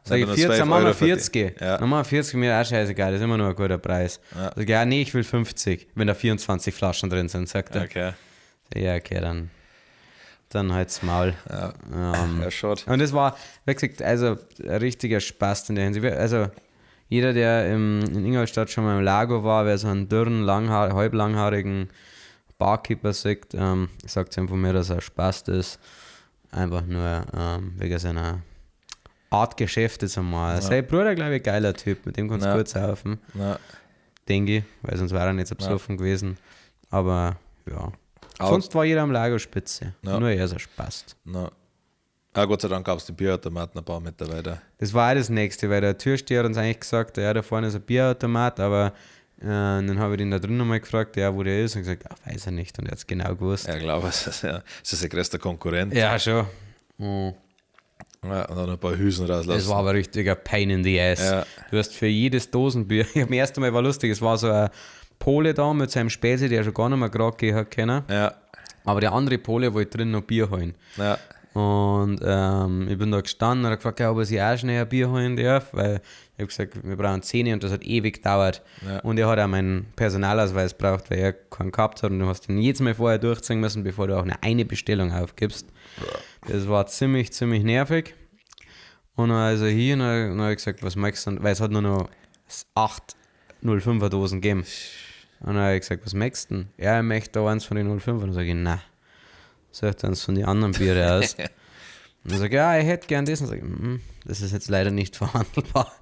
sag ich nur 40, 12 dann machen wir Euro 40. Ja. Dann machen wir 40, mir auch scheißegal, das ist immer noch ein guter Preis. Ja. Sag ich, nee, ich will 50, wenn da 24 Flaschen drin sind, sagt er. Okay. Ja, okay, dann halt's Maul. Ja, ja schaut. Und das war, wie gesagt, also ein richtiger Spaß in der Hinsicht. Also jeder, der in Ingolstadt schon mal im Lago war, wer so einen dürren, halblanghaarigen Barkeeper sieht, sagt ihm von mir, dass er Spaß ist. Einfach nur wegen seiner Art Geschäft jetzt einmal. Ja. Sein Bruder, glaube ich, geiler Typ, mit dem kannst du gut saufen. Ja. Denke ich, weil sonst wäre er nicht so besoffen gewesen. Aber ja. Sonst war jeder am Lago spitze. Ja. Nur er so Spaß. Ja. Gott sei Dank gab es die Bierautomaten ein paar mittlerweile. Das war auch das Nächste, weil der Türsteher hat uns eigentlich gesagt, ja, da vorne ist ein Bierautomat, aber dann habe ich ihn da drin nochmal gefragt, wo der ist, und gesagt, weiß er nicht, und er hat es genau gewusst. Ja, ich glaube, es ist der größte Konkurrent. Ja, schon. Mhm. Ja, und dann ein paar Hülsen rauslassen. Das war aber richtig ein Pain in the ass. Ja. Du hast für jedes Dosenbier, am ersten Mal war lustig, es war so ein Pole da mit seinem Späße, der schon gar nicht mehr gerade gehen hat können. Ja. Aber der andere Pole wollte drin noch Bier holen. Ja. Und ich bin da gestanden und habe gefragt, ob er sich auch schnell ein Bier holen darf, weil ich habe gesagt, wir brauchen 10 und das hat ewig gedauert. Ja. Und er hat auch meinen Personalausweis gebraucht, weil er keinen gehabt hat und du hast ihn jedes Mal vorher durchziehen müssen, bevor du auch eine Bestellung aufgibst. Das war ziemlich, ziemlich nervig. Und dann also hier und dann habe ich gesagt, was möchtest du? Weil es hat nur noch 8 05er Dosen gegeben. Und dann habe ich gesagt, was möchtest du? Ja, ich möchte da eins von den 05er. Und dann sage ich, nein. Sagt eins von den anderen Biere aus. Und dann sage ich, ja, ich hätte gern das. Und sage ich, das ist jetzt leider nicht verhandelbar.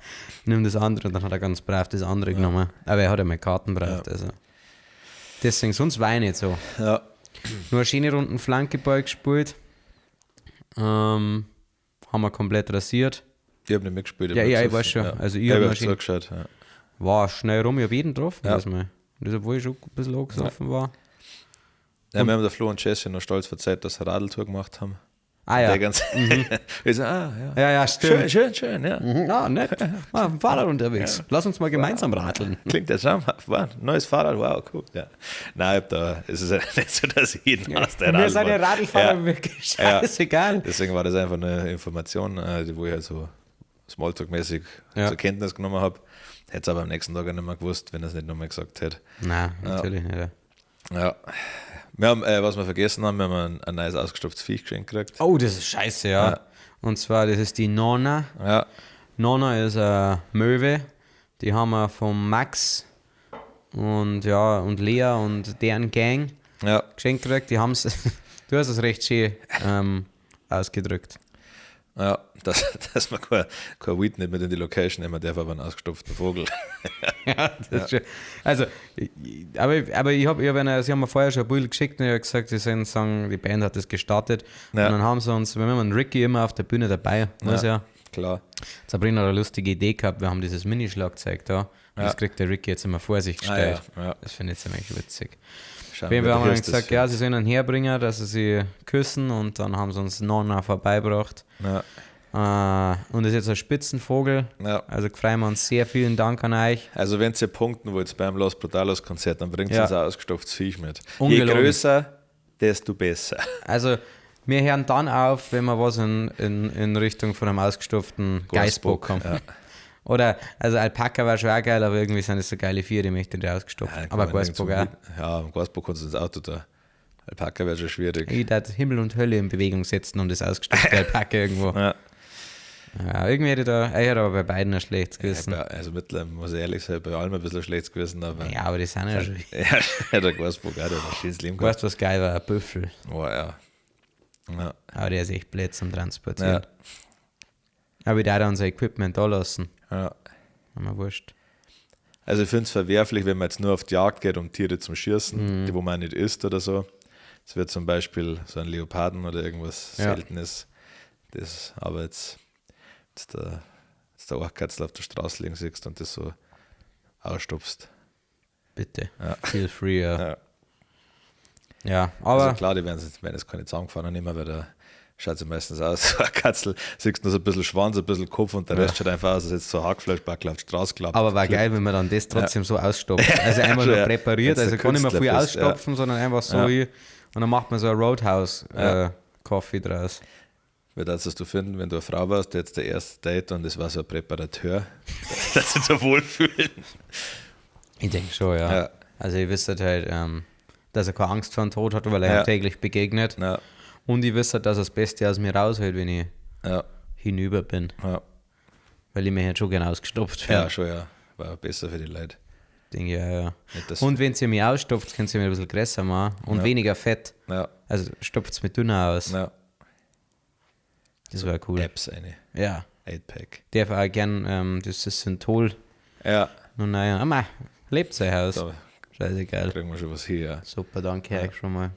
Nimm das andere. Und dann hat er ganz brav das andere genommen. Aber er hat ja meine Karten braucht. Also. Deswegen, sonst war ich nicht so. Ja. Nur eine schöne Runden Flankeball gespielt. Haben wir komplett rasiert. Ich habe nicht mitgespielt. Ja, ich weiß schon. Ja. Also ich habe zugeschaut. Ja. War schnell rum, ich habe jeden getroffen. Ja. Diesmal. Das, obwohl ich schon ein bisschen angesoffen war. Ja, wir haben der Flo und Jesse noch stolz verzeiht, dass sie eine Radeltour gemacht haben. Ah ja. Der ganz ich so, ja. Ja, stimmt. Schön, ja. Ah, nett. Auf dem Fahrrad unterwegs. Ja. Lass uns mal gemeinsam radeln. Klingt ja traumhaft. Wow, neues Fahrrad, wow, cool. Ja. Nein, es ist ja nicht so, dass ich jeden aus der Radl. Wir sind ja Radlfahrer wirklich scheißegal. Deswegen war das einfach eine Information, wo ich halt so Smalltalk-mäßig zur Kenntnis genommen habe. Hätte es aber am nächsten Tag auch nicht mehr gewusst, wenn er es nicht nochmal gesagt hätte. Nein, natürlich nicht. Ja. Wir haben, was wir vergessen haben, wir haben ein neues ausgestopftes Viech geschenkt gekriegt. Oh, das ist scheiße, ja. Und zwar, das ist die Nonna. Ja. Nonna ist eine Möwe. Die haben wir von Max und Lea und deren Gang geschenkt gekriegt. Die haben es, du hast es recht schön ausgedrückt. Ja, dass man kein Weed nicht mit in die Location nehmen darf, aber einen ausgestopften Vogel. Ja, das ist schön. Also, aber sie haben mir vorher schon ein Bild geschickt und ich habe gesagt, die Band hat das gestartet. Ja. Und dann haben sie uns, wir haben einen Ricky immer auf der Bühne dabei, klar. Sabrina hat eine lustige Idee gehabt, wir haben dieses Minischlagzeug da. Das kriegt der Ricky jetzt immer vor sich gestellt. Ja. Das finde ich ziemlich witzig. Wir haben dann gesagt, sie sollen ihn herbringen, dass sie sie küssen und dann haben sie uns Nonna vorbeigebracht. Ja. Und das ist jetzt ein Spitzenvogel. Ja. Also freuen wir uns sehr, vielen Dank an euch. Also wenn ihr punkten wollt beim Los Brutalos Konzert, dann bringt ihr uns ein ausgestopftes Viech mit. Je größer, desto besser. Also wir hören dann auf, wenn wir was in Richtung von einem ausgestopften Geißbock haben. Ja. Oder, also Alpaka war schon auch geil, aber irgendwie sind das so geile Vieh, die möchte ich ausgestopft. Ja, aber Geißbock auch. Ja, im Geißbock kannst du ins Auto da. Alpaka wäre schon schwierig. Ich würde Himmel und Hölle in Bewegung setzen und das ausgestopfte Alpaka irgendwo. Ja. Ja, irgendwie hätte ich aber bei beiden ein schlechtes Gewissen. Ja, also mittlerweile muss ich ehrlich sein, bei allem ein bisschen ein schlechtes Gewissen. Aber ja, aber die sind ja schon. Ja, der Geißbock auch, der hat ein schönes Leben gehabt. Weißt du, was geil war? Ein Büffel. Oh ja. Aber der ist echt blöd zum Transportieren. Ja. Aber der hat unser Equipment da lassen. Ja. Aber wurscht. Also ich finde es verwerflich, wenn man jetzt nur auf die Jagd geht, um Tiere zum Schießen, die wo man nicht isst oder so. Es wird zum Beispiel so ein Leoparden oder irgendwas Seltenes. Aber jetzt der Orchkatzel auf der Straße liegen siehst und das so ausstopfst. Bitte. Feel free. Ja, aber. Also klar, die werden jetzt keine zusammengefahren nehmen, weil Schaut sie meistens aus, so eine Katzel, siehst du nur so ein bisschen Schwanz, ein bisschen Kopf und der Rest schaut einfach aus, als jetzt so ein Hackfleischbackel auf die Straße klappt. Aber war geil, wenn man dann das trotzdem so ausstopft. Also einfach nur präpariert, also gar nicht mehr viel ausstopfen, sondern einfach so hier. Und dann macht man so ein Roadhouse-Coffee draus. Wie würdest du finden, wenn du eine Frau warst, jetzt der erste Date und es war so ein Präparateur, dass sie da wohlfühlen? Ich denke schon, ja. Also ihr wisst halt, dass er keine Angst vor dem Tod hat, weil er ihm täglich begegnet. Ja. Und ich wüsste, dass er das Beste aus mir raushält, wenn ich hinüber bin. Ja. Weil ich mir halt schon gerne ausgestopft finde. Ja, schon, ja. War besser für die Leute. Denke ja. Und wenn sie mich ausstopft, könnt ihr mir ein bisschen größer machen und weniger Fett. Ja. Also stopft es mit dünner aus. Ja. Das wäre cool. Apps eine. Ja. 8-Pack. Darf auch gern das Synthol. Ja. Und naja, lebt sein Haus. Da Scheißegal. kriegen wir schon was hier. Ja. Super, danke euch schon mal.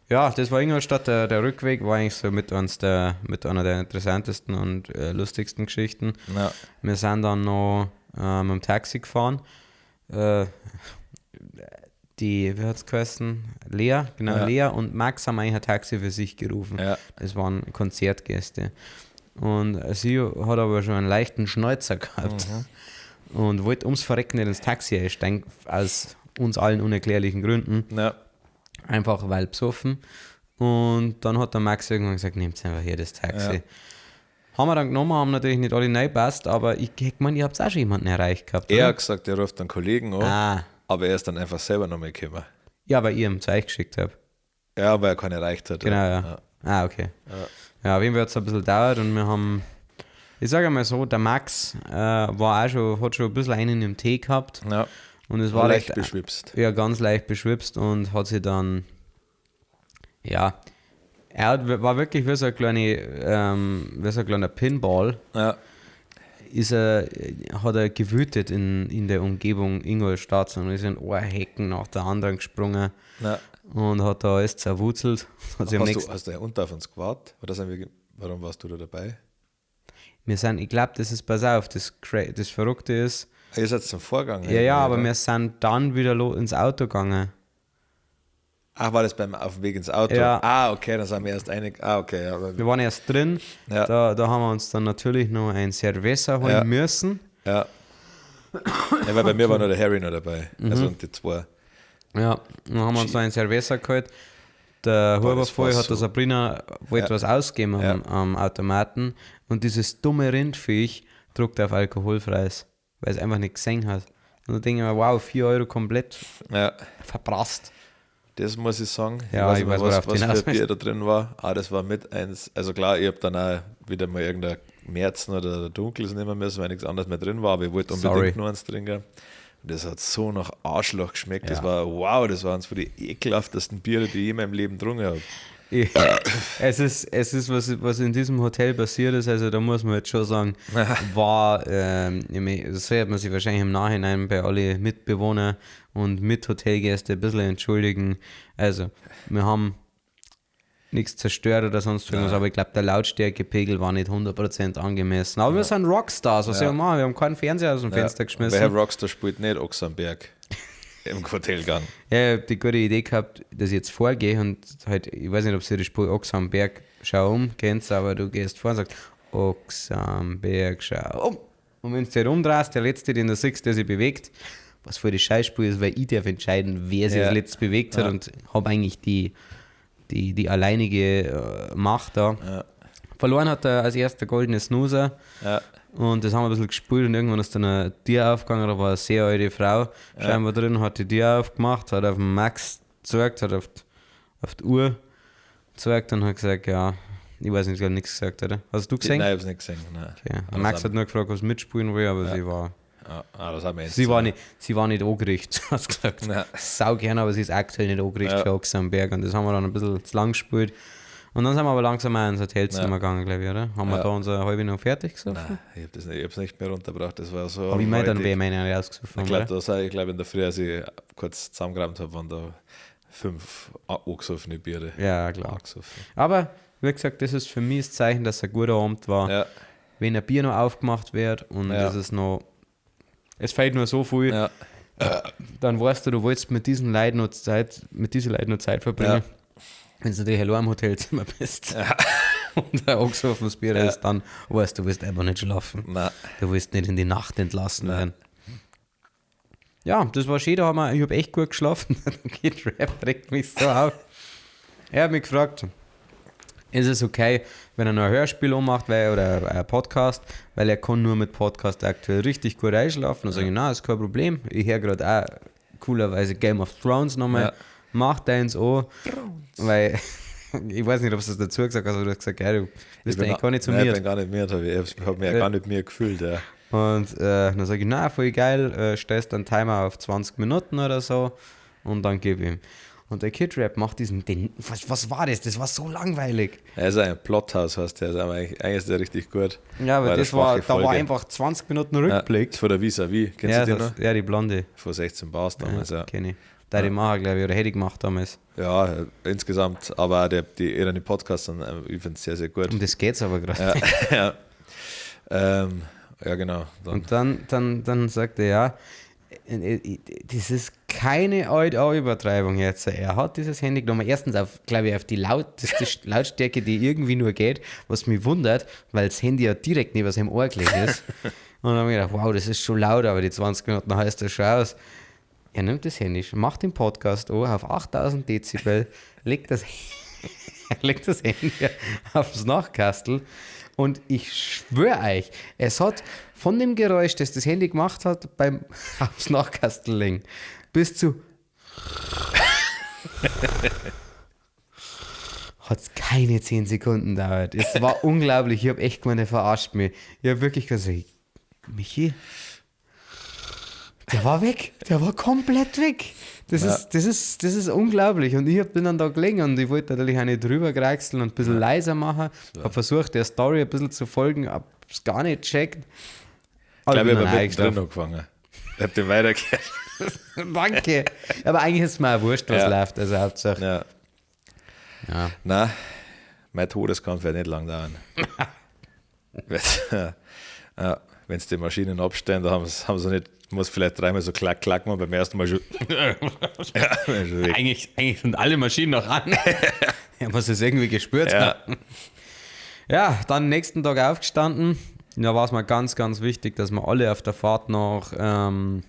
Ja, das war Ingolstadt. Der Rückweg war eigentlich so mit einer der interessantesten und lustigsten Geschichten. Ja. Wir sind dann noch mit dem Taxi gefahren. Wie hat es geheißen? Lea und Max haben eigentlich ein Taxi für sich gerufen. Ja. Das waren Konzertgäste. Und sie hat aber schon einen leichten Schnäuzer gehabt und wollte ums Verrecken nicht ins Taxi einsteigen, aus uns allen unerklärlichen Gründen. Ja. Einfach weil besoffen. Und dann hat der Max irgendwann gesagt, nehmt einfach hier das Taxi. Ja. Haben wir dann genommen, haben natürlich nicht alle reingepasst, aber ich meine, ihr habt auch schon jemanden erreicht gehabt. Er oder? hat gesagt, er ruft einen Kollegen an, aber er ist dann einfach selber nochmal gekommen. Ja, weil ihr ihm Zeichen geschickt habt. Ja, weil er keinen erreicht hat. Genau, ja. Okay. Ja, auf jeden Fall hat es ein bisschen gedauert und wir haben, ich sage mal so, der Max hat schon ein bisschen einen im Tee gehabt. Ja. Und es war leicht beschwipst. Ja, ganz leicht beschwipst und hat sich dann, war wirklich wie so ein kleiner Pinball. Ja. Hat er gewütet in der Umgebung Ingolstadt und ist in Ohrhecken nach der anderen gesprungen und hat da alles zerwurzelt. Hast du ja unter auf uns gewartet? Warum warst du da dabei? Ich glaube, das ist, pass auf, das Verrückte ist. Ihr seid zum Vorgang. Ja, aber wir sind dann wieder ins Auto gegangen. Ach, war das auf dem Weg ins Auto? Ja. Okay, dann sind wir erst einig. Okay, ja. Wir waren erst drin, da haben wir uns dann natürlich noch ein Cerveza holen müssen. Ja. Weil bei mir war nur der Harry noch dabei, also und die zwei. Ja, dann haben wir uns noch ein Cerveza geholt. Der Huber vorher hat der Sabrina wollte was ausgeben am Automaten und dieses dumme Rindviech druckt auf alkoholfreies, weil es einfach nicht gesehen hat. Und dann denke ich mir, wow, 4 Euro komplett verprasst. Das muss ich sagen. Ja, ich weiß, was für Bier da drin war. Das war mit eins. Also klar, ich habe dann auch wieder mal irgendein Märzen oder Dunkles nehmen müssen, weil nichts anderes mehr drin war, aber ich wollte unbedingt nur eins trinken. Und das hat so nach Arschloch geschmeckt. Das war, das waren eins von die ekelhaftesten Biere, die ich in meinem Leben getrunken habe. Es ist was in diesem Hotel passiert ist, also da muss man jetzt schon sagen, war, das wird man sich wahrscheinlich im Nachhinein bei alle Mitbewohner und Mithotelgäste ein bisschen entschuldigen. Also, wir haben nichts zerstört oder sonst irgendwas, aber ich glaube, der Lautstärkepegel war nicht 100% angemessen. Aber wir sind Rockstars, was wir machen? Wir haben keinen Fernseher aus dem Fenster geschmissen. Welcher Rockstar spielt nicht Ochs am Berg im Hotelgang? Ja, ich habe die gute Idee gehabt, dass ich jetzt vorgehe und halt, ich weiß nicht, ob sie das Spiel Ochs am Berg schau um kennst, aber du gehst vor und sagst, Ochs am Berg schau um. Und wenn du dich rumdrehst, der Letzte, den du siehst, der sich bewegt, was für die Scheißspiel ist, weil ich darf entscheiden, wer sich als letztes bewegt hat und habe eigentlich die alleinige Macht da. Ja. Verloren hat er als erster goldene Snoozer und das haben wir ein bisschen gespielt und irgendwann ist dann eine Tür aufgegangen, da war eine sehr alte Frau scheinbar drin, hat die Tür aufgemacht, hat auf den Max gezeigt, hat auf die Uhr gezeigt und hat gesagt, ich weiß nicht, ich habe nichts gesagt, oder? Hast du gesehen? Nein, ich habe es nicht gesehen. Okay. Max hat nur gefragt, was mitspielen will, aber sie war... das haben wir jetzt sie war nicht angerichtet, hat gesagt. Sau gerne, aber sie ist aktuell nicht angerichtet für Ochs am Berg und das haben wir dann ein bisschen zu lang gespielt. Und dann sind wir aber langsam auch ins Hotelzimmer gegangen, glaube ich, oder? Haben wir da unsere halbe noch fertig gesoffen? Nein, ich habe es nicht mehr runtergebracht, das war so... Aber ich meine, dann wäre meine rausgesoffen. Ich glaube in der Früh, als ich kurz zusammengerammt habe, waren da 5 angesoffene Biere. Ja, klar. Angesoffen. Aber, wie gesagt, das ist für mich das Zeichen, dass es ein guter Abend war. Ja. Wenn ein Bier noch aufgemacht wird und das ist noch... Es fehlt nur so viel, dann weißt du wolltest mit diesen Leuten noch Zeit verbringen. Wenn du natürlich allein im Hotelzimmer bist und ein angesoffenes Bier ist, dann weißt du, willst einfach nicht schlafen. Nein. Du willst nicht in die Nacht entlassen werden. Ja, das war schön, ich habe echt gut geschlafen. Kid Rap regt mich so auf. Er hat mich gefragt, ist es okay, wenn er noch ein Hörspiel ummacht oder ein Podcast, weil er kann nur mit Podcast aktuell richtig gut einschlafen. Dann sage ich, nein, ist kein Problem. Ich höre gerade auch coolerweise Game of Thrones nochmal. Ja. Mach deins an, weil ich weiß nicht, ob du das dazu gesagt hast, aber du hast gesagt, ja, du bist eigentlich gar nicht zu mir. mir. Ich bin gar nicht mehr, ich habe mich ja gar nicht mehr gefühlt. Ja. Und dann sage ich, na, voll geil, stellst einen Timer auf 20 Minuten oder so und dann gebe ich ihm. Und der Kid Rap macht was war das? Das war so langweilig. Er ist ein Plothaus, heißt der. Eigentlich ist der richtig gut. Ja, aber da war einfach 20 Minuten Rückblick. Ja, von der Vis-a-vis. Kennst Ja, du die noch? ja, die Blonde. Von 16 Bars damals, ja. Kenn ich. Da die machen, glaube ich, oder hätte ich gemacht damals. Ja, insgesamt. Aber auch die Podcasts sind, ich finde es sehr, sehr gut. Um das geht's aber gerade. Ja, ja, genau. Und dann sagt er, ja, das ist keine Übertreibung jetzt. Er hat dieses Handy genommen, erstens glaube ich, auf die lauteste Lautstärke, die irgendwie nur geht, was mich wundert, weil das Handy ja direkt neben seinem Ohr gelegt ist. Und dann habe ich gedacht, wow, das ist schon laut, aber die 20 Minuten heißt das schon aus. Er nimmt das Handy, macht den Podcast an auf 8000 Dezibel, legt das Handy aufs Nachkastel und ich schwöre euch, es hat von dem Geräusch, das das Handy gemacht hat, beim aufs Nachkastel legen, bis zu hat es keine 10 Sekunden gedauert. Es war unglaublich, ich habe echt gemeint, er verarscht mich. Ich habe wirklich gesagt, Michi, der war weg. Der war komplett weg. Das ist unglaublich. Und ich bin dann da gelegen und ich wollte natürlich auch nicht drüber kreiseln und ein bisschen leiser machen. Habe versucht, der Story ein bisschen zu folgen, habe es gar nicht gecheckt. Ich glaube, ich habe mittendrin angefangen. Ich habe den weitergehört. Danke. Aber eigentlich ist es mir auch wurscht, was läuft. Also Hauptsache. Ja. Nein, mein Todeskampf wird nicht lang dauern. Wenn sie die Maschinen abstellen, da haben sie nicht, muss vielleicht dreimal so klack, klack machen, beim ersten Mal schon. Schon eigentlich sind alle Maschinen noch an. Ja, muss es irgendwie gespürt haben. Ja, dann nächsten Tag aufgestanden. Da war es mir ganz, ganz wichtig, dass wir alle auf der Fahrt nach Cham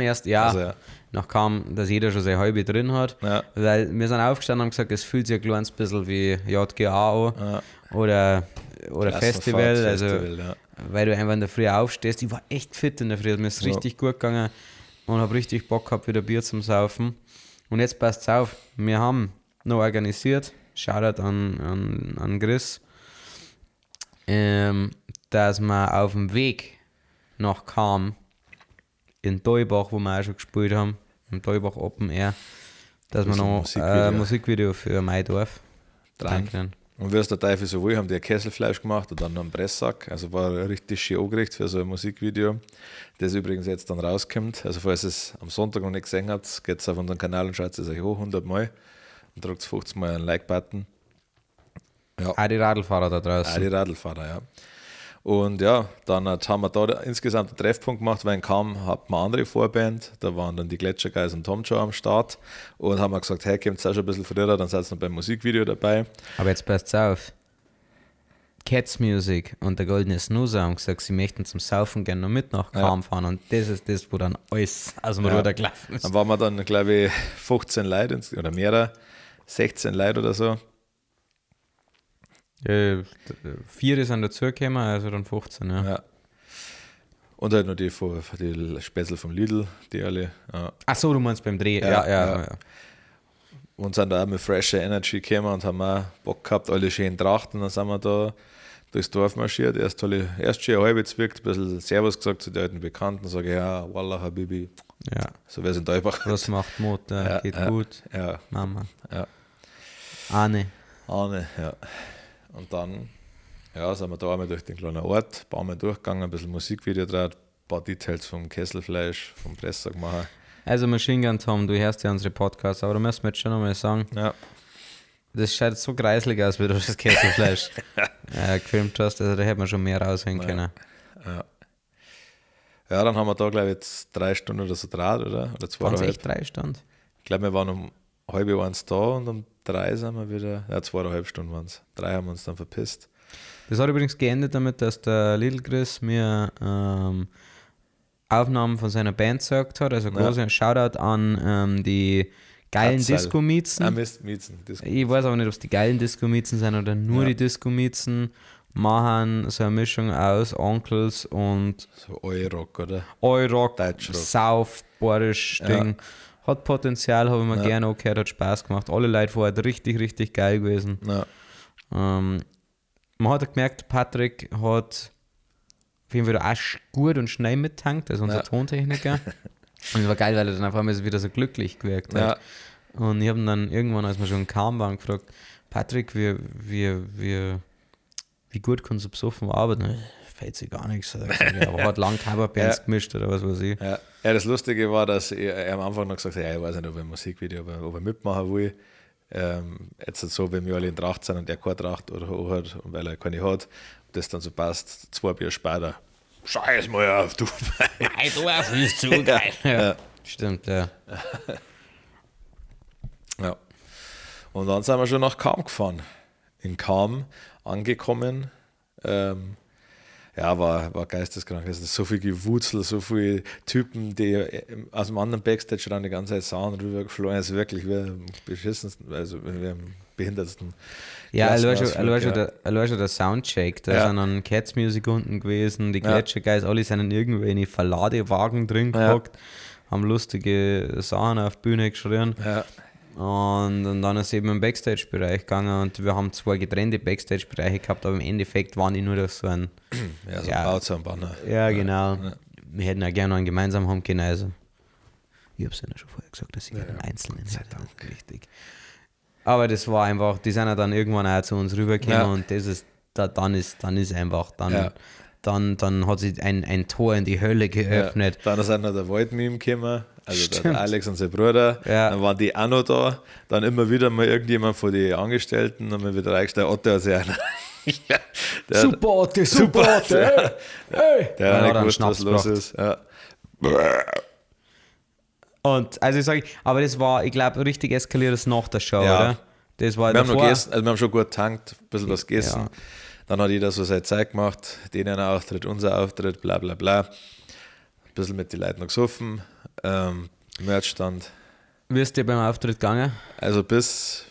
erst, nach Cham, dass jeder schon seine halbe drin hat. Ja. Weil wir sind aufgestanden und haben gesagt, es fühlt sich ein kleines bisschen wie JGA an oder Festival. Also, weil du einfach in der Früh aufstehst. Ich war echt fit in der Früh, mir ist richtig gut gegangen und habe richtig Bock gehabt, wieder Bier zum Saufen. Und jetzt passt's auf, wir haben noch organisiert, Shoutout an Chris, dass wir auf dem Weg nach Cham in Deubach, wo wir auch schon gespielt haben, im Deubach Open Air, dass wir noch ein Musikvideo für Maidorf drehen können. Und wie es der Teufel so will, haben die ein Kesselfleisch gemacht und dann noch einen Presssack. Also war richtig schön angerichtet für so ein Musikvideo, das übrigens jetzt dann rauskommt. Also falls ihr es am Sonntag noch nicht gesehen habt, geht es auf unseren Kanal und schaut es euch hoch 100 Mal und drückt 50 Mal einen Like-Button. Ja. Auch die Radlfahrer da draußen. Auch die Radlfahrer, ja. Und ja, dann haben wir da insgesamt einen Treffpunkt gemacht, weil in Cham hat man eine andere Vorband, da waren dann die Gletscherguys und Tom Joe am Start und haben wir gesagt, hey, kommt auch schon ein bisschen früher, dann seid ihr noch beim Musikvideo dabei. Aber jetzt passt auf, Cats Music und der Goldene Snoozer haben gesagt, sie möchten zum Saufen gerne noch mit nach Cham fahren und das ist das, wo dann alles aus dem Ruder gelaufen ist. Dann waren wir dann, glaube ich, 15 Leute oder mehrere, 16 Leute oder so. 4 sind dazugekommen, also dann 15, ja. Und halt noch die Spätzle vom Lidl, die alle. Ja. Ach so, du meinst beim Dreh, ja. Und sind da auch mit fresher Energy gekommen und haben auch Bock gehabt, alle schön Trachten. Dann sind wir da durchs Dorf marschiert. Erst schon eine halbe zwickt, ein bisschen Servus gesagt zu den alten Bekannten, sage ich, ja, Wallah, Habibi. Ja. So wäre es in Deubach. Was macht Mut, geht gut. Ja. Mama. Ja. Anne, ja. Und dann sind wir da einmal durch den kleinen Ort, ein paar Mal durchgegangen, ein bisschen Musikvideo draht, ein paar Details vom Kesselfleisch, vom Presssack machen. Also Machine Gun Tom, du hörst ja unsere Podcasts, aber du musst mir jetzt schon nochmal sagen, das schaut so greiselig aus, wie du das Kesselfleisch gefilmt hast, also da hätte man schon mehr raushängen können. Ja, dann haben wir da, glaube ich, jetzt 3 Stunden oder so draht, oder 2,5. Waren es echt 3 Stunden? Ich glaube, wir waren um 1:30 da und um 3 sind wir wieder, 2,5 Stunden waren es. 3 haben wir uns dann verpisst. Das hat übrigens geendet damit, dass der Little Chris mir Aufnahmen von seiner Band gesagt hat. Also großer Shoutout an die geilen Disco-Miezen. Ich weiß aber nicht, ob es die geilen Disco-Miezen sind oder nur die Disco-Miezen. Machen so eine Mischung aus Onkels und so Eurock, oder? Eurock, Deutschrock. South, Borisch Ding. Hat Potenzial, habe ich mir gerne angehört, hat Spaß gemacht. Alle Leute vorher richtig, richtig geil gewesen. Ja. Man hat gemerkt, Patrick hat auf jeden Fall auch gut und schnell mittankt, also unser Tontechniker. Und es war geil, weil er dann auf einmal wieder so glücklich gewirkt hat. Und ich habe ihn dann irgendwann, als wir schon kaum waren, gefragt, Patrick, wie gut kannst du besoffen arbeiten? Fällt sich gar nichts. Aber hat lang Coverbands gemischt oder was weiß ich. Ja, das Lustige war, dass er am Anfang noch gesagt hat, ich weiß nicht, ob er ein Musikvideo, ob er mitmachen will. Jetzt so, wenn wir alle in Tracht sind und er keine Tracht oder hat, und weil er keine hat, das dann so passt, 2 Bier später. Scheiß mal auf, du. Nein, du ist zu geil. Ja. Stimmt, ja. Ja. Und dann sind wir schon nach Cham gefahren. In Cham angekommen. War geisteskrank. Es ist so viel Gewutzel, so viele Typen, die aus dem anderen Backstage dann die ganze Zeit sahen rübergeflogen. Also wirklich, wir am beschissensten, also wir am behindertsten. Ja, allein schon der Soundcheck, da sind dann Cats Music unten gewesen, die Gletscher Guys, alle sind in irgendwelche Verladewagen drin gehockt, haben lustige Sachen auf die Bühne geschrien. Ja. Und dann ist es eben im Backstage-Bereich gegangen und wir haben 2 getrennte Backstage-Bereiche gehabt, aber im Endeffekt waren die nur durch so ein Bauzahnbanner. Ja, genau. Ja. Wir hätten ja gerne einen gemeinsam haben können, also ich habe es ja schon vorher gesagt, dass ich einen einzelnen hätte, das ist richtig. Aber das war einfach, die sind ja dann irgendwann auch zu uns rübergekommen und das ist, dann ist einfach, dann hat sich ein Tor in die Hölle geöffnet. Ja. Dann ist auch noch der Waldmeme gekommen, also der Alex und sein Bruder, dann waren die auch noch da, dann immer wieder mal irgendjemand von den Angestellten, dann mal wieder reingestellt, Otto hat sich einer super Otto, hey! Der hat nicht gewusst, was los ist. Ja. Und also ich sage, aber das war, ich glaube, richtig eskaliert es nach der Show, oder? Das war wir haben noch gegessen, also wir haben schon gut getankt, ein bisschen was gegessen. Ja. Dann hat jeder so seine Zeit gemacht, denen ein Auftritt, unser Auftritt, bla bla bla. Ein bisschen mit den Leuten noch gesoffen, Merchstand. Wie ist dir beim Auftritt gegangen? Also bis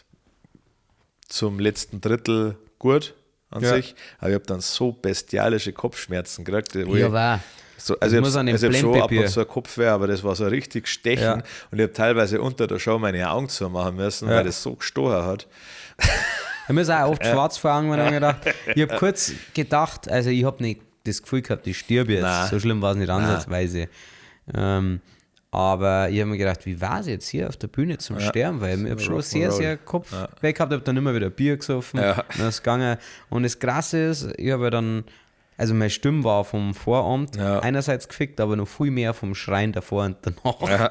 zum letzten Drittel gut an sich, aber ich habe dann so bestialische Kopfschmerzen gekriegt. So, also ich habe schon ab und zu Kopfweh, aber das war so richtig stechen und ich habe teilweise unter der Show meine Augen zu machen müssen, weil das so gestochen hat. Ich muss auch oft schwarz vor Augen, wenn ich gedacht, ich habe kurz gedacht, also ich habe nicht das Gefühl gehabt, ich sterbe jetzt. Nein. So schlimm war es nicht ansatzweise. Aber ich habe mir gedacht, wie war es jetzt hier auf der Bühne zum Sterben? Weil ich habe schon sehr Kopf weg gehabt, habe dann immer wieder Bier gesoffen. Ja. Und das gegangen. Und das Krasse ist, ich habe dann, also meine Stimme war vom Vorabend einerseits gefickt, aber noch viel mehr vom Schreien davor und danach. Ja.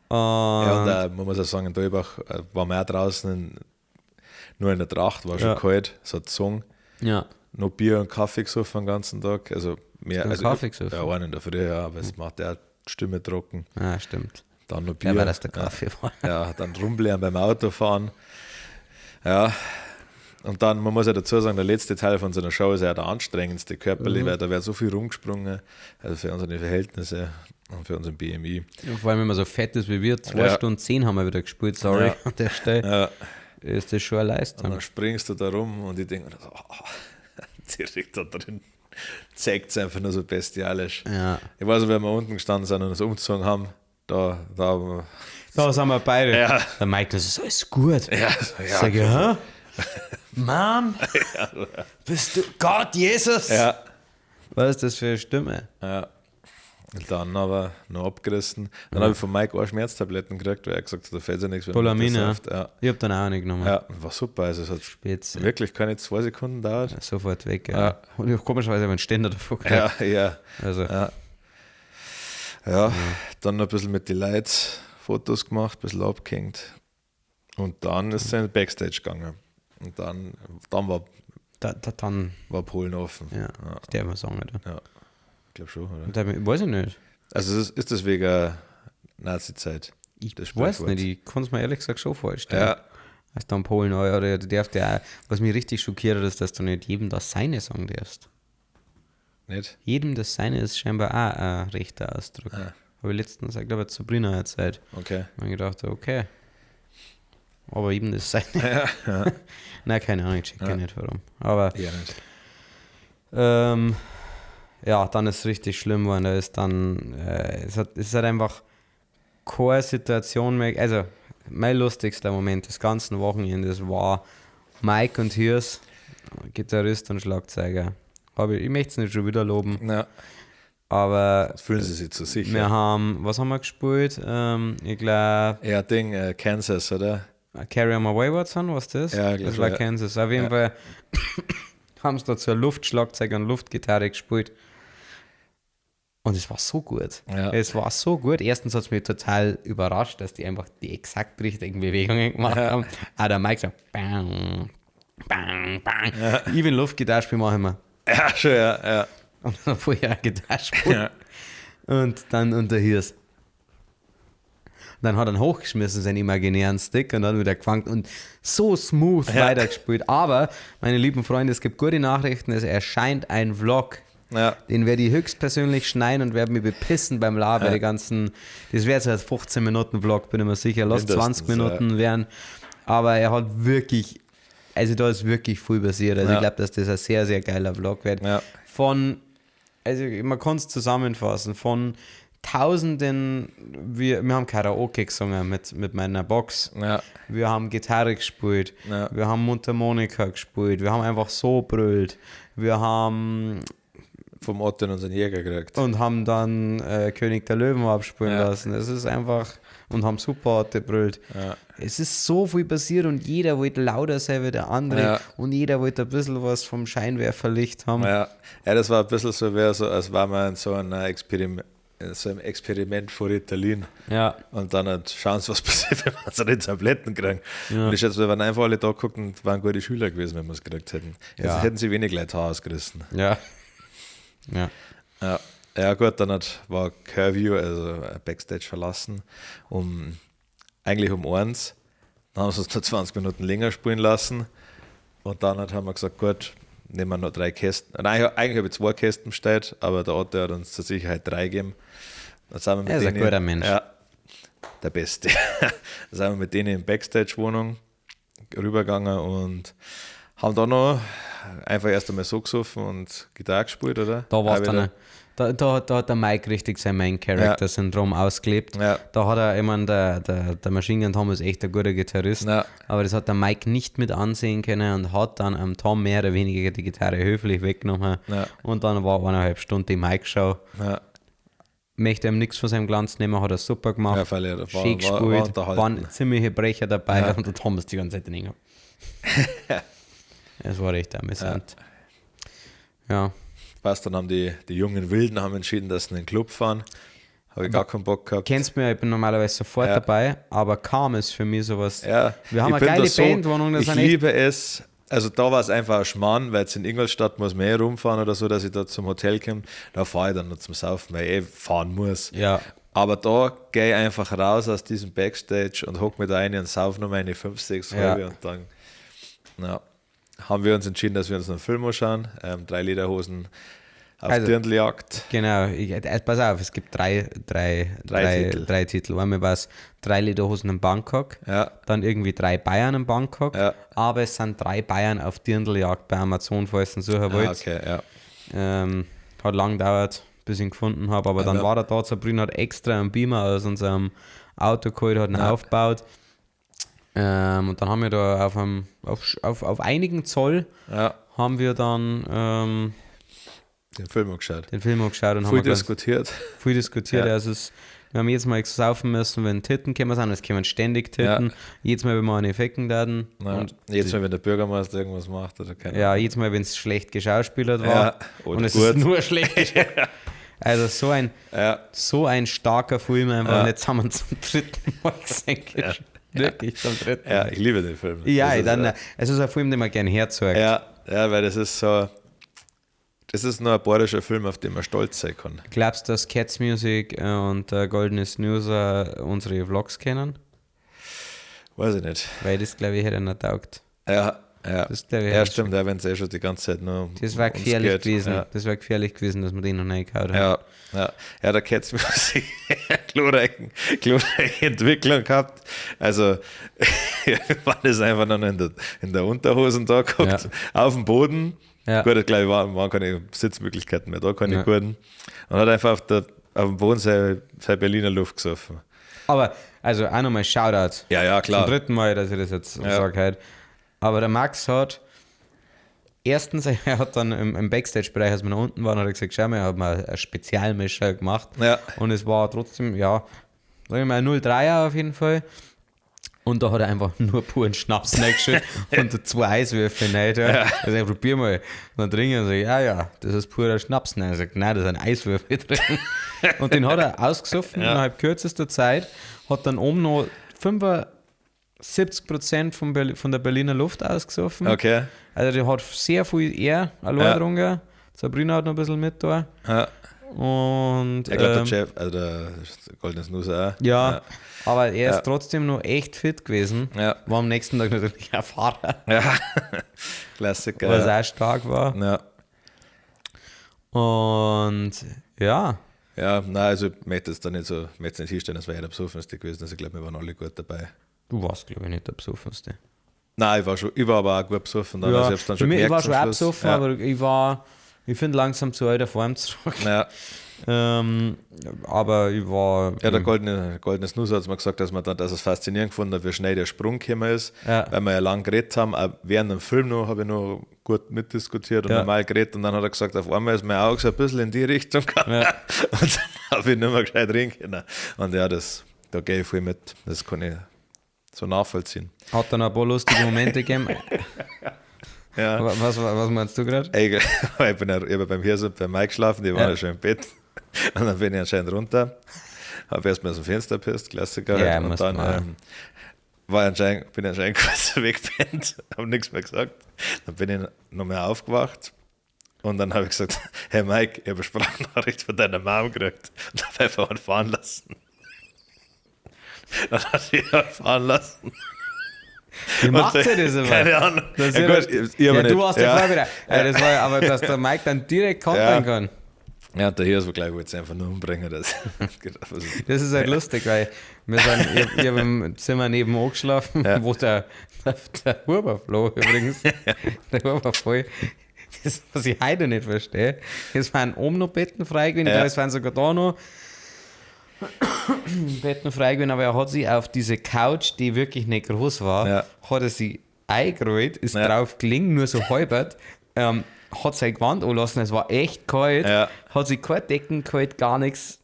Und man muss auch sagen, in Dolbach waren wir auch draußen nur in der Tracht, war schon kalt, es hat gezogen. Ja. Noch Bier und Kaffee gesoffen den ganzen Tag. Also mehr, Kaffee gesoffen? Ja, einen in der Früh, aber es macht ja die Stimme trocken. Ja, stimmt. Dann noch Bier. Ja, weil das der Kaffee war. Ja, dann rumblären beim Autofahren. Ja. Und dann, man muss ja dazu sagen, der letzte Teil von so einer Show ist ja der anstrengendste körperlich, weil da wird so viel rumgesprungen, also für unsere Verhältnisse und für unseren BMI. Ja, vor allem, wenn man so fett ist wie wir, 2 Stunden 10 haben wir wieder gespielt, sorry, an der Stelle. Ja. Ist das schon eine Leistung. Und dann springst du da rum und ich denke mir so, direkt da drin zeigt es einfach nur so bestialisch. Ja. Ich weiß, wenn wir unten gestanden sind und uns umgezogen haben, da sind wir beide. Ja. Der Mike, das ist alles gut. Ja, sag ich, hä? Mom? Bist du Gott, Jesus? Ja. Was ist das für eine Stimme? Ja. Und dann aber noch abgerissen. Dann habe ich von Mike auch Schmerztabletten gekriegt, weil er gesagt hat, da fällt ja nichts. Polamin, ja. Ich habe dann auch nicht genommen. Ja, war super. Also es hat wirklich keine 2 Sekunden gedauert. Ja, sofort weg, ja. Und ich komischerweise habe einen Ständer davor gehabt. Ja. Also. Ja, dann noch ein bisschen mit den Leuten Fotos gemacht, ein bisschen abgehängt. Und dann ist es in den Backstage gegangen. Und dann war Polen offen. Ja, das darf man sagen, oder? Ja, ich glaube schon, oder? Weiß ich nicht. Also ist das wegen Nazi-Zeit? Ich das weiß Sprichwort. nicht, ich kann es mir ehrlich gesagt schon vorstellen. Ja, Als dann Polen, oder du darfst ja auch, was mich richtig schockiert, ist, dass du nicht jedem das Seine sagen darfst. nicht? Jedem das Seine ist scheinbar auch ein rechter Ausdruck. Ah. Habe ich letztens, ich glaube, Sabrina erzählt. Okay. Und ich gedacht, okay. Aber jedem das Seine. Nein, keine Ahnung, ich check ja nicht warum. Aber Ja, nicht. ja, dann ist es richtig schlimm geworden. Da ist dann, es ist halt einfach keine Situation mehr. Also, mein lustigster Moment des ganzen Wochenendes war Mike und Hirs, Gitarrist und Schlagzeuger. Ich möchte es nicht schon wieder loben, Ja, aber das fühlen sie sich zu sicher. wir haben, was haben wir gespielt? Ich glaube, Ja, Kansas, oder? Carry On My Wayward Son, was das? Ja, ich das glaub, war ja. Kansas. Auf jeden Fall haben sie da zur Luftschlagzeug und Luftgitarre gespielt. Und es war so gut. Ja. Es war so gut. Erstens hat es mich total überrascht, dass die einfach die exakt richtigen Bewegungen gemacht haben. Auch der Mike so, bang, bang, bang. Ich will Luftgitarre spielen, mache ich immer. Ja, schon, ja. Und dann vorher eine Gitarre spielen. Ja. Und dann unter Hirs. Dann hat er ihn hochgeschmissen, seinen imaginären Stick, und dann wieder gefangen und so smooth weitergespielt. Aber, meine lieben Freunde, es gibt gute Nachrichten. Es erscheint ein Vlog. Ja. Den werde ich höchstpersönlich schneiden und werde mich bepissen beim Laber. Die ganzen, das wäre jetzt ein 15 Minuten Vlog, bin ich mir sicher. Lass 20 Minuten werden. Aber er hat wirklich, also da ist wirklich viel passiert. Also ich glaube, dass das ein sehr, sehr geiler Vlog wird. Ja. Also man kann es zusammenfassen, von Tausenden, wir haben Karaoke gesungen mit meiner Box. Ja. Wir haben Gitarre gespielt. Ja. Wir haben Mundharmonika gespielt. Wir haben einfach so brüllt. Wir haben Vom Otto unseren Jäger gekriegt. und haben dann König der Löwen abspielen lassen. Es ist einfach, und haben super gebrüllt. Ja. Es ist so viel passiert und jeder wollte lauter sein wie der andere Ja. und jeder wollte ein bisschen was vom Scheinwerferlicht haben. Ja, das war ein bisschen so, als war man in so einem Experiment vor Ritalin. Ja. Und dann halt schauen sie, was passiert, wenn man so die Tabletten kriegen. Und ich schätze, wir waren einfach alle da geguckt und waren gute Schüler gewesen, wenn wir es gekriegt hätten. Jetzt Ja. hätten sie wenig Leute Haar ausgerissen. Ja. Ja. Ja, gut, dann war Curview, also Backstage verlassen, eigentlich um 1. Dann haben sie uns noch 20 Minuten länger spielen lassen. Und dann haben wir gesagt, gut, nehmen wir noch 3 Kästen. Nein, eigentlich habe ich 2 Kästen bestellt, aber der Otto hat uns zur Sicherheit 3 gegeben. Dann sind wir mit Er ist ein denen, guter Mensch. Ja, der Beste. Dann sind wir mit denen in die Backstage-Wohnung rübergegangen und haben da noch einfach erst einmal so gesoffen und Gitarre gespielt, oder? Da war es Auch dann, wieder. da hat der Mike richtig sein Main-Character-Syndrom ausgelebt. Ja. Da hat er, ich meine, der Machine Gun Tom ist echt ein guter Gitarrist, Ja. aber das hat der Mike nicht mit ansehen können und hat dann am Tom mehr oder weniger die Gitarre höflich weggenommen. Ja. Und dann war 1,5 Stunden die Mike-Show. Ja. Möchte ihm nichts von seinem Glanz nehmen, hat er super gemacht. Ja, weil er war Schick gespielt, unterhalten. waren ziemliche Brecher dabei und der Tom ist die ganze Zeit drin. Es war recht amüsant. Ja. Passt, dann haben die jungen Wilden haben entschieden, dass sie in den Club fahren. Habe ich gar keinen Bock gehabt. Kennst mich, ich bin normalerweise sofort dabei, aber Calm ist für mich sowas. Ja, Wir haben ich eine bin geile da so- Bandwohnung, das Ich sind echt. liebe es. Also da war es einfach ein Schmarrn, weil jetzt in Ingolstadt muss man rumfahren oder so, dass ich da zum Hotel komme. Da fahre ich dann noch zum Saufen, weil ich fahren muss. Ja. Aber da gehe ich einfach raus aus diesem Backstage und hocke mir da rein und sauf noch meine 5, 6 halbe und dann haben wir uns entschieden, dass wir uns einen Film anschauen. 3 Lederhosen auf Also, Dirndljagd. Genau, pass auf, es gibt drei Titel. Einmal war es 3 Lederhosen in Bangkok, Ja. dann irgendwie 3 Bayern in Bangkok, Ja. aber es sind 3 Bayern auf Dirndljagd bei Amazon, falls ihr suchen wollt. Okay, ja. Hat lang gedauert, bis ich ihn gefunden habe, aber dann Ja. war er da. Sabrina hat extra einen Beamer aus unserem Auto geholt, hat ihn aufgebaut. Und dann haben wir da auf einigen Zoll Ja, haben wir dann den Film angeschaut. den Film angeschaut und Viel haben wir diskutiert. viel diskutiert. Ja. Also wir haben jedes Mal saufen müssen, wenn Titten gekommen sind, es kommen ständig Titten. Ja. Jedes Mal, wenn wir eine Effekten werden. Ja. Und Jetzt mal, wenn der Bürgermeister irgendwas macht oder keine ja, jedes Mal, wenn es schlecht geschauspielert war. Ja, oder und es gut. ist nur schlecht geschauspielert. Also so ein starker Film einfach. Und jetzt haben wir ihn zum 3. Mal gesehen. Wirklich zum 3. Mal. Ja, ich liebe den Film. Ja, Das ist, es ist ein Film, den man gerne herzeugt. ja, weil das ist so, das ist nur ein bayerischer Film, auf den man stolz sein kann. Glaubst du, dass Cats Music und Golden Snoozer unsere Vlogs kennen? Weiß ich nicht. Weil das, glaube ich, hätte nicht taugt. Ja, Das, ich, ja stimmt, ja, wenn es schon die ganze Zeit nur das war gefährlich geht. gewesen. Ja. Das war gefährlich gewesen, dass wir den noch nicht gehauen haben. Ja, da Cats Musik glorreiche Entwicklung gehabt. Also, man ist einfach noch in der Unterhosen da geguckt, auf dem Boden. Ja. Gut, gleich waren keine Sitzmöglichkeiten mehr da, keine guten. Und hat einfach auf dem Boden seine Berliner Luft gesoffen. Aber, also auch nochmal Shoutout. Ja, klar. Zum dritten Mal, dass ich das jetzt sage halt. Aber der Max hat, erstens, er hat dann im Backstage-Bereich, als wir nach unten waren, hat er gesagt, schau mal, er hat mal ein Spezialmischer gemacht. Ja. Und es war trotzdem, ja, sag ich mal, 0,3er auf jeden Fall. Und da hat er einfach nur puren Schnaps reingeschüttet und 2 Eiswürfel rein. Ja. Also ich probier mal. Und dann trinken und sage, ja, das ist purer Schnaps. Nein, er sagt, nein, da sind Eiswürfel drin. Und den hat er ausgesoffen innerhalb kürzester Zeit, hat dann oben noch 75% von der Berliner Luft ausgesoffen. Okay. Also der hat sehr viel eher allein getrunken. Sabrina hat noch ein bisschen mit da. Ja. Und Ich glaube, der Chef, also der Golden Snoozer auch. ja, aber er ist trotzdem noch echt fit gewesen. Ja. War am nächsten Tag natürlich ein Fahrer, Ja, Klassiker. was auch stark war. Ja. Und ja, Ja, nein, also ich möchte es da nicht so, ich möchte es nicht hinstellen, das wäre ja der Besoffenste gewesen. Also ich glaube, wir waren alle gut dabei. du warst, glaube ich, nicht der Besoffenste. Nein, ich war aber auch gut besoffen. Dann, Ja, also ich hab's dann schon ich war zum schon auch Schluss. besoffen, aber ich finde langsam zu alter Form zurück. Ja, Aber ich war. ja, der goldene Snoozer hat mir gesagt, dass es faszinierend gefunden hat, wie schnell der Sprung gekommen ist, weil wir ja lang geredet haben. Auch während dem Film noch habe ich noch gut mitdiskutiert und normal geredet. Und dann hat er gesagt, auf einmal ist mein Auge so ein bisschen in die Richtung gegangen. Ja. Und dann habe ich nicht mehr gescheit reden können. Und ja, da gehe ich viel mit. Das kann ich so nachvollziehen. Hat dann ein paar lustige Momente gegeben. Ja. Was meinst du gerade? Ich habe beim Hirsup bei Mike geschlafen, die waren ja schon im Bett. Und dann bin ich anscheinend runter, habe erstmal aus dem Fenster gepisst, Klassiker. Ja, und dann bin ich anscheinend kurz weggepennt, habe nichts mehr gesagt. Dann bin ich nochmal aufgewacht und dann habe ich gesagt, hey Mike, ich habe eine Sprachnachricht von deiner Mom gekriegt und habe einfach einen fahren lassen. Dann hat sie ihn fahren lassen. Wie macht sie das immer? Keine Ahnung. Das Ja, gut, du warst ja vorher wieder. Das war aber, dass der Mike dann direkt kontern kann. Ja, und der hier ist gleich, wollte es einfach nur umbringen. Das ist halt lustig, weil wir sind, ich habe im Zimmer nebenan geschlafen, wo der Huber floh übrigens. Der Huber voll. Das, was ich heute nicht verstehe. Es waren oben noch Betten frei gewesen, es waren sogar da noch Betten frei gewesen, aber er hat sich auf diese Couch, die wirklich nicht groß war, hat er sich eingerollt, ist drauf gelegen, nur so halbert, hat sein Gewand anlassen, es war echt kalt, hat sich keine Decken gehalten, gar nichts,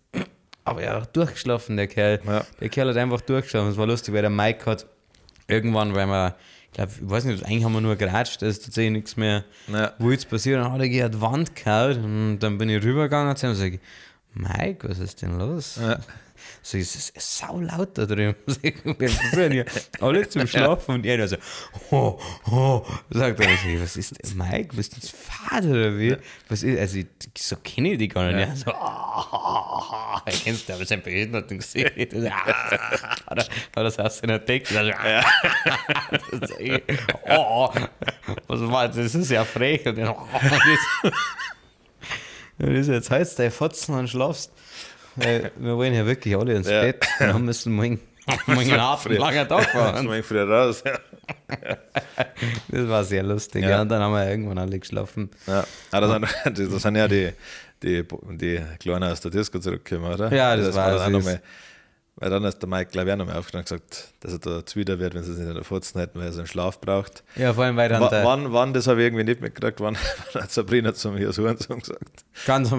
aber er hat durchgeschlafen, der Kerl. Der Kerl hat einfach durchgeschlafen, es war lustig, weil der Mike hat irgendwann, weil wir, ich glaube, ich weiß nicht, eigentlich haben wir nur geratscht, da ist tatsächlich nichts mehr, wo jetzt passiert, dann hat er gegen die Wand gehauen und dann bin ich rübergegangen zu ihm und sage, Mike, was ist denn los? So, es ist sau laut da drüben. Wir versuchen ja alle zum Schlafen und er so, sagt er, was ist denn, Mike, bist du jetzt Vater oder wie? Was ist, also so kenne ich die gar nicht. Ja. So, kennst du aber sein behinderten Gesicht? Hat das aus seiner Decke? Was war das? ist ja frech. Und dann, jetzt heißt der Fotzen und schlafst. Wir wollen ja wirklich alle ins Bett. Dann müssen wir einen langer Tag fahren. Morgen früh raus. Das war sehr lustig. Ja. Und dann haben wir irgendwann alle geschlafen. Ja, das sind ja die Kleinen aus der Disco zurückgekommen, oder? Ja, das war dann nochmal. Weil dann ist der Mike, glaube ich, auch nochmal aufgestanden und gesagt, dass er da zuwider wird, wenn sie es nicht in der Furzen hätten, weil er so einen Schlaf braucht. Ja, vor allem, weil dann wann das habe ich irgendwie nicht mitgekriegt, wann hat Sabrina zu mir so gesagt? Ganz zu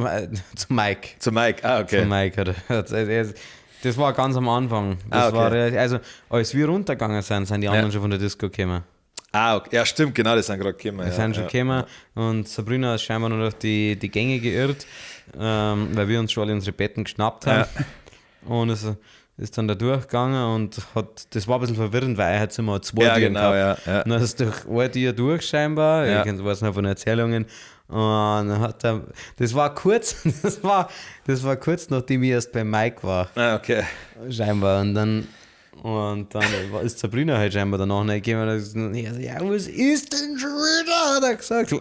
Mike. Zu Mike, okay. Zu Mike das war ganz am Anfang. Das war, also, als wir runtergegangen sind die anderen schon von der Disco gekommen. Okay. Ja, stimmt, genau, die sind gerade gekommen. Die sind schon gekommen und Sabrina ist scheinbar nur durch die Gänge geirrt, weil wir uns schon alle unsere Betten geschnappt haben. Und es ist dann da durchgegangen und das war ein bisschen verwirrend, weil er hat immer 2 Türen gehabt. Und dann ist durch eine Tür durch scheinbar, ich weiß noch von Erzählungen, Und dann hat er, das war kurz, das war kurz nachdem ich erst bei Mike war. Ah, okay. Scheinbar. Und dann ist Sabrina halt scheinbar danach reingekommen und hat gesagt, ja, was ist denn schon wieder? Hat er gesagt.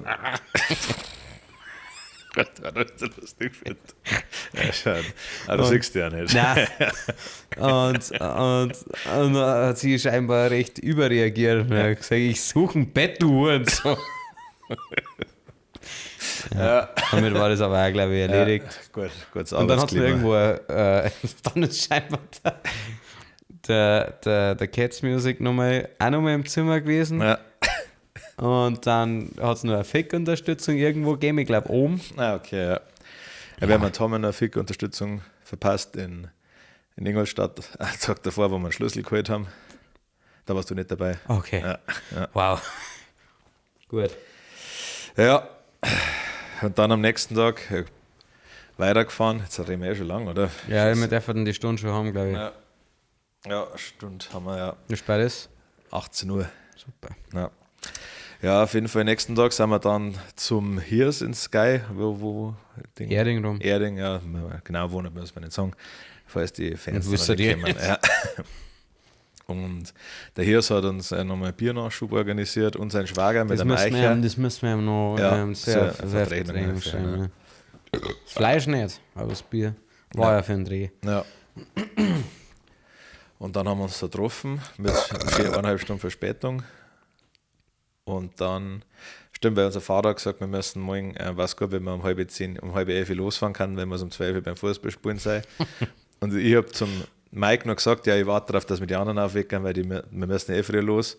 Gott, war das so lustig finde. Ja, schade. Aber du siehst ja nicht. Nein. Und dann hat sie scheinbar recht überreagiert und hat gesagt, ich suche ein Bett, du Hurensohn. Ja. Damit war das aber auch, glaube ich, erledigt. Ja, gut, und dann hat es irgendwo, dann ist scheinbar der Cats Music auch nochmal im Zimmer gewesen. Ja. Und dann hat es noch eine Fick-Unterstützung irgendwo gegeben, ich glaube oben. Ah, okay, ja. Ja, wir haben Tom eine Fick-Unterstützung verpasst in Ingolstadt. Einen Tag davor, wo wir einen Schlüssel geholt haben. Da warst du nicht dabei. Okay. Ja. Wow. Gut. Ja. Und dann am nächsten Tag weitergefahren. Jetzt reden wir schon lang, oder? Ja, wir dürfen die Stunde schon haben, glaube ich. Ja, Stunde haben wir ja. Wie spät ist 18 Uhr. Super. Ja, auf jeden Fall, nächsten Tag sind wir dann zum Hirs in Sky, wo Erding rum. Erding, ja, genau wohnen müssen wir nicht sagen, falls die Fans Wisst noch nicht ihr kommen. Ja. Und der Hirs hat uns nochmal einen Biernachschub organisiert und sein Schwager mit einem Eicher. Das müssen wir ihm noch sehr Verträge schreiben. Das Fleisch nicht, aber das Bier war ja für den Dreh. Ja. Und dann haben wir uns da getroffen mit 1,5 Stunden Verspätung. Und dann, stimmt, weil unser Vater hat gesagt, wir müssen morgen, was gut, wenn wir um 10:30 losfahren kann, wenn wir um 12 beim Fußballspielen sein. Und ich habe zum Mike noch gesagt, ja, ich warte darauf, dass wir die anderen aufwecken, weil wir müssen früher los.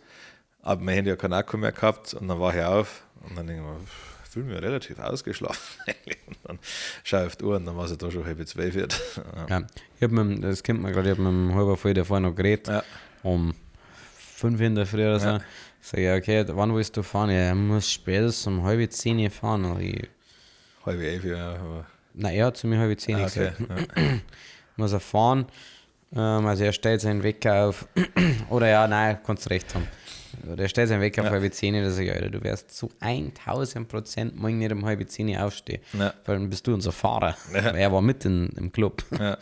Aber mein Handy hat keinen Akku mehr gehabt und dann war ich auf und dann denke ich mir, ich fühle mich relativ ausgeschlafen. Und dann schaue ich auf die Uhr und dann war es da schon 11:30 wird. Ja, ich habe mit dem halber voll davor noch geredet, um 5 in der Früh oder so. Sag ich, okay, wann willst du fahren? Ja, ich muss spätestens um 9:30 fahren. Also 10:30, ja. Nein, er hat zu mir 9:30 gesagt. Ja. Muss er fahren. Also er stellt seinen Wecker auf. Oder ja, nein, kannst recht haben. Er stellt seinen Wecker auf 9:30, da sag ich, Alter, du wirst zu 1000% morgen nicht um 9:30 aufstehen. Ja. Weil dann bist du unser Fahrer. Ja. Er war mitten im Club. Ja.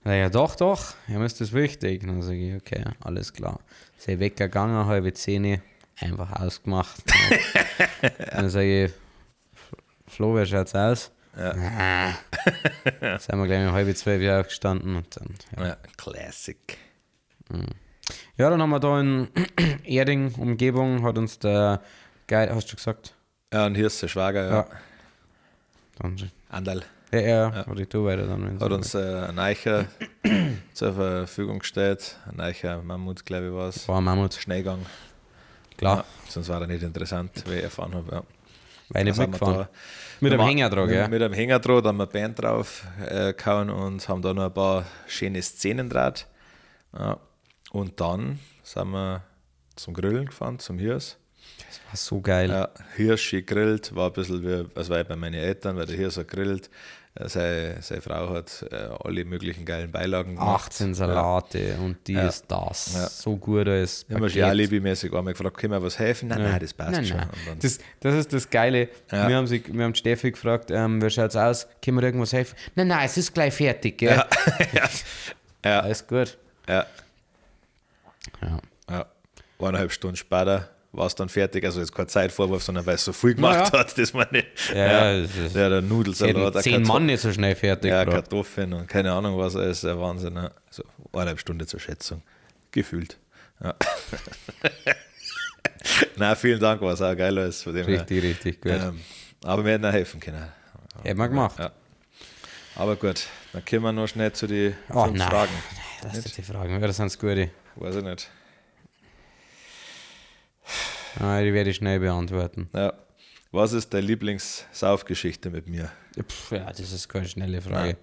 Ja, doch, er ist das wichtig. Dann sage ich, okay, alles klar. Sei weggegangen, 9:30, einfach ausgemacht. Dann sage ich, Flo, wie schaut's aus? Ja. Sind wir gleich um 11:30 aufgestanden und dann. Ja, Classic. Ja, dann haben wir da in Erding, Umgebung, hat uns der Guide, hast du gesagt? Ja, und hier ist der Schwager, ja. Dann, Andal. Ja. Oder ich tue weiter dann. Hat uns ein Eicher zur Verfügung gestellt. Ein Eicher Mammut, glaube ich, war es. War ein Mammut. Schneegang. Klar. Ja, sonst war er nicht interessant, wie ich erfahren habe. Ja. Weil ich nicht mitgefahren. Mit einem Hängerdraht, ja? Mit einem Hängerdraht haben wir eine Band drauf gehauen und haben da noch ein paar schöne Szenen draht. Ja. Und dann sind wir zum Grillen gefahren, zum Hirs. Das war so geil. Ja, Hirsch gegrillt, war ein bisschen wie, als war ich bei meinen Eltern, weil der Hirsch hat grillt. Seine Frau hat alle möglichen geilen Beilagen gemacht. 18 Salate und das. Ja. So gut als Paket. Immer schon alibimäßig einmal gefragt, können wir was helfen? Nein, das passt schon. Das ist das Geile. Ja. Wir haben Steffi gefragt, wie schaut es aus? Können wir irgendwas helfen? Nein, es ist gleich fertig. Gell? Ja. Alles gut. Ja. 1,5 Stunden später war es dann fertig, also jetzt kein Zeitvorwurf, sondern weil es so viel gemacht hat, dass man nicht. Der Nudelsalat. 10 Mann nicht so schnell fertig. Ja, Kartoffeln und keine Ahnung was alles, der Wahnsinn. Ne? Also 1,5 Stunden zur Schätzung. Gefühlt. Ja. Nein, vielen Dank, war es auch geil alles. Von dem richtig gut. Aber wir hätten auch helfen können. Hätten wir gemacht. Ja. Aber gut, dann kommen wir noch schnell zu den 5 Fragen. Nein, das sind die Fragen, das sind gute. Weiß ich nicht. Die werde ich schnell beantworten. Ja. Was ist deine Lieblingssaufgeschichte mit mir? Das ist keine schnelle Frage. Ja.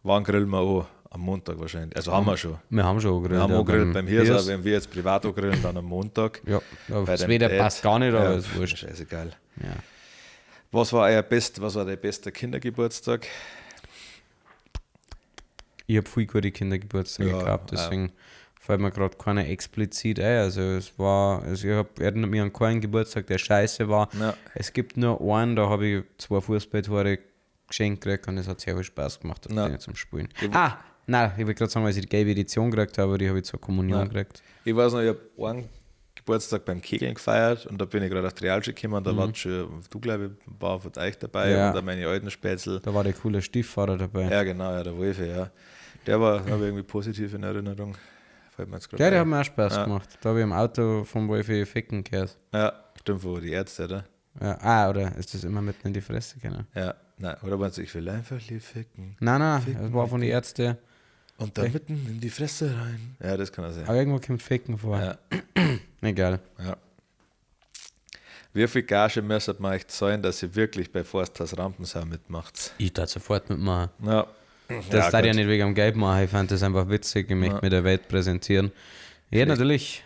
Wann grillen wir auch? Am Montag wahrscheinlich. Also haben wir schon. Wir haben schon gegrillt. Wir haben auch gegrillt beim Hirs, wenn wir jetzt privat auch grillen, dann am Montag. Ja, das Wetter passt gar nicht, aber ist wurscht. Scheißegal. Ja. Was war dein bester Kindergeburtstag? Ich habe viel gute Kindergeburtstage gehabt, deswegen fällt mir gerade keiner explizit ein. Also erinnert mich an keinen Geburtstag, der scheiße war. Ja. Es gibt nur einen, da habe ich 2 Fußballtore geschenkt gekriegt und es hat sehr viel Spaß gemacht, zum Spielen. Nein, ich will gerade sagen, als ich die gelbe Edition gekriegt habe, die habe ich zur Kommunion gekriegt. Ich weiß noch, ich habe einen Geburtstag beim Kegeln gefeiert und da bin ich gerade auf die Realschule gekommen und da war schon, du glaube ich, war von euch dabei und da meine alten Spätzle. Da war der coole Stieffahrer dabei. Ja, genau, ja, der Wolfe, ja. Der war, habe ich irgendwie positiv in Erinnerung. Fällt mir jetzt gerade Ja, der ein. hat mir auch Spaß gemacht. Da habe ich im Auto vom Wolfe ficken gehört. Ja, stimmt, wo die Ärzte, oder? Ja, oder ist das immer mitten in die Fresse, genau? Ja, nein, oder meinst du, ich will einfach lieb ficken? Nein, ficken, das war von den Ärzten. Und dann mitten in die Fresse rein. Ja, das kann er sein. Aber irgendwo kommt Ficken vor. Ja. Egal. Ja. Wie viel Gage müsste man euch zahlen, dass ihr wirklich bei Forsthaus Rampensau mitmacht? Ich darf sofort mitmachen. Ja. Das darf ich ja nicht wegen dem Geld machen. Ich fand das einfach witzig. Ich möchte mir der Welt präsentieren. Ja, natürlich.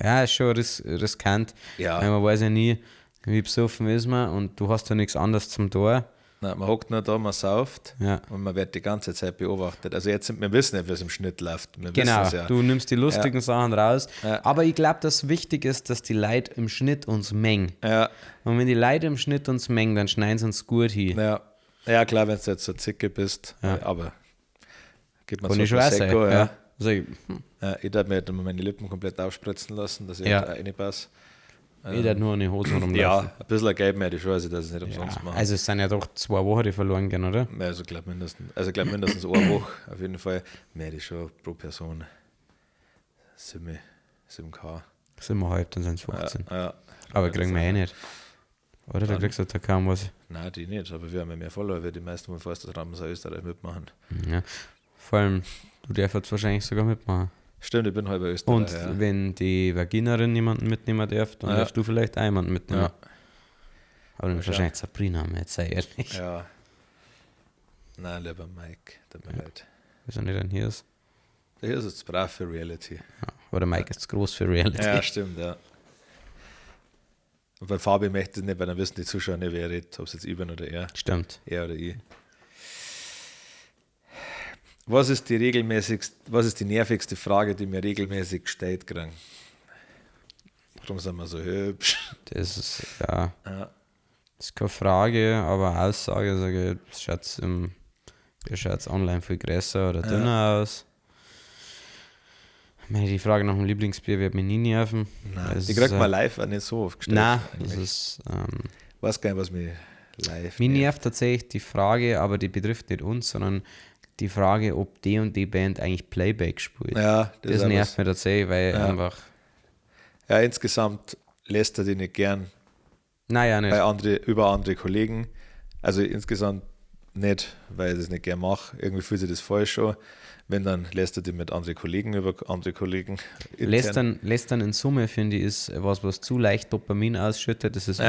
Ja, ist schon riskant. Ja. Weil man weiß ja nie, wie besoffen ist man und du hast ja nichts anderes zum Tor. Nein, man hockt nur da, man sauft Ja. und man wird die ganze Zeit beobachtet. Also jetzt, wir wissen nicht, was im Schnitt läuft. Wir Genau, wissen's ja. du nimmst die lustigen Sachen raus. Ja. Aber ich glaube, das wichtig ist, dass die Leute im Schnitt uns mengen. Ja, Und wenn die Leute im Schnitt uns mengen, dann schneiden sie uns gut hin. ja. Ja, klar, wenn du jetzt so Zicke bist, aber gibt man Kann so ich schon auch Prosecco, sagen. ja. Ja. Also Ich darf mir jetzt mal meine Lippen komplett aufspritzen lassen, dass ich Ja. da reinpasse. ich hätte nur an die Hosen rumlaufen. Ja, ein bisschen Geld mehr, die schon, dass ich das nicht umsonst mache. Also es sind ja doch 2 Wochen, die verloren gehen, oder? Ja, also glaub mindestens eine Woche auf jeden Fall. Mehr die schon pro Person. 7K. Sind wir halb, dann sind es 15. Ja. Aber kriegen wir eh nicht. Oder? Da kriegst du da kaum was. Nein, die nicht, aber wir haben ja mehr Follower, wie die meisten von Forsthaus Rampensau Österreich mitmachen. Ja. Vor allem, du darfst jetzt wahrscheinlich sogar mitmachen. Stimmt, ich bin halber Und Österreicher. wenn die Vaginerin jemanden mitnehmen darf, dann darfst du vielleicht auch jemanden mitnehmen. Ja. Aber dann wahrscheinlich Sabrina, jetzt sei ehrlich. Ja. Nein, lieber Mike, tut mir leid. Wieso nicht denn hier ist? Hier ist es brav für Reality. Ja. Aber der Mike ist zu groß für Reality. Ja, stimmt, ja. Und bei Fabi möchte ich nicht, weil dann wissen die Zuschauer nicht, wer redet, ob es jetzt ich bin oder er. Stimmt. Er oder ich. Was ist die nervigste Frage, die mir regelmäßig gestellt kriegen? Warum sind wir so hübsch? Das ist, ja, Ja. das ist keine Frage, aber Aussage, sage ich, ihr schaut online viel größer oder dünner aus. Ich meine, die Frage nach dem Lieblingsbier wird mich nie nerven. Nein, die kriegt man live auch nicht so oft gestellt. Nein, eigentlich. das ist, Ich weiß gar nicht, was mich live mich nervt tatsächlich die Frage, aber die betrifft nicht uns, sondern die Frage, ob die und die Band eigentlich Playback spielt. Ja, das nervt mich tatsächlich, weil einfach. Ja, insgesamt lässt er die nicht gern Naja, nicht. über andere Kollegen. Also insgesamt nicht, weil ich das nicht gern mache. Irgendwie fühlt sich das falsch schon. Wenn, dann lässt er die mit anderen Kollegen über andere Kollegen. Lästern in Summe, finde ich, ist was zu leicht Dopamin ausschüttet. Das ist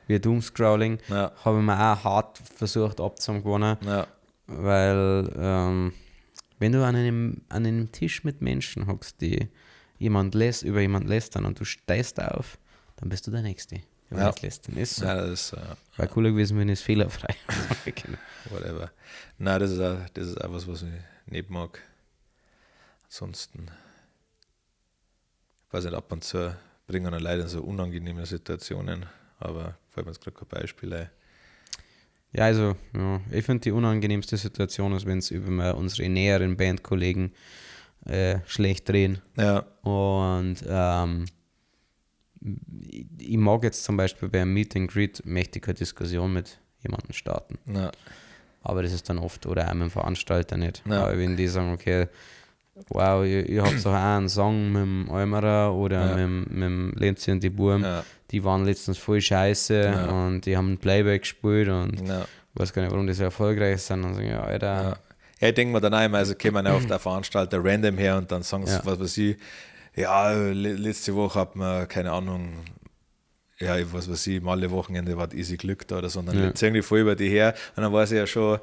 wie Doomscrolling. Ja. Habe ich mir auch hart versucht abzugewinnen. Ja. Weil, wenn du an einem Tisch mit Menschen hockst, die über jemanden lästern und du stehst auf, dann bist du der Nächste. Ja. Lästern ist so. Nein, das ist Wäre cooler gewesen, wenn es fehlerfrei whatever. Nein, das ist auch was ich nicht mag. Ansonsten, ich weiß nicht, ab und zu bringen wir Leute in so unangenehme Situationen, aber fällt mir jetzt gerade kein Beispiel ein. Ja, also, ja, ich finde die unangenehmste Situation ist, wenn es über unsere näheren Bandkollegen schlecht drehen. Ja. Und ich mag jetzt zum Beispiel bei einem Meet and Greet mächtige Diskussion mit jemandem starten. Ja. Aber das ist dann oft, oder auch mit dem Veranstalter nicht. Ja. Aber wenn die sagen, okay, wow, ihr habt doch auch einen Song mit dem Almerer oder mit dem Lenzi und die Burm, die waren letztens voll scheiße und die haben ein Playback gespielt und ich weiß gar nicht, warum die so erfolgreich sind. Und sagen, ja, Alter. Ja, ich denke mir dann auch immer, also kommen auf der Veranstalter random her und dann sagen sie, was weiß ich, ja, letzte Woche hat man, keine Ahnung, ja, was weiß ich, mal alle Wochenende war easy Glück da oder so, und dann ziehen die voll über die her und dann weiß ich ja schon,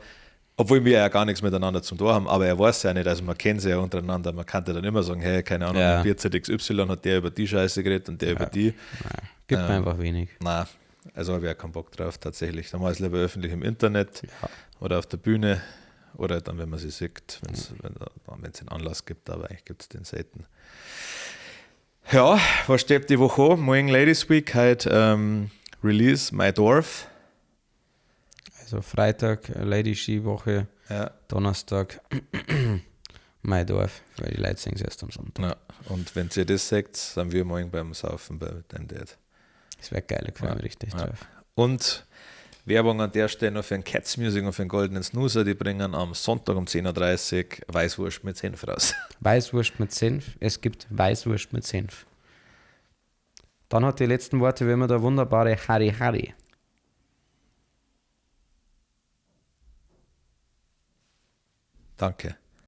obwohl wir ja gar nichts miteinander zum Tor haben, aber er weiß ja nicht, also man kennt sie ja untereinander, man kann ja dann immer sagen, hey, keine Ahnung, ein Bierzeit XY hat der über die Scheiße geredet und der über die. Nein, gibt mir einfach wenig. Nein, also habe ich auch keinen Bock drauf tatsächlich. Dann mache ich es lieber öffentlich im Internet oder auf der Bühne Oder dann, wenn man sie sieht, wenn es einen Anlass gibt, aber eigentlich gibt es den selten. Ja, was steht die Woche an? Morgen Ladies Week, heute Release My Dorf. Also Freitag Lady Ski-Woche, Ja. Donnerstag My Dorf, weil die Leute singen es erst am Sonntag. Ja. Und wenn ihr das sagt, sind wir morgen beim Saufen bei dem Date. Das wäre geil, ich freue mich richtig drauf. Und Werbung an der Stelle noch für ein Cats Music und für einen Goldenen Snoozer, die bringen am Sonntag um 10.30 Uhr Weißwurst mit Senf raus. Weißwurst mit Senf, es gibt Weißwurst mit Senf. Dann hat die letzten Worte wie immer der wunderbare Harry Harry. Danke.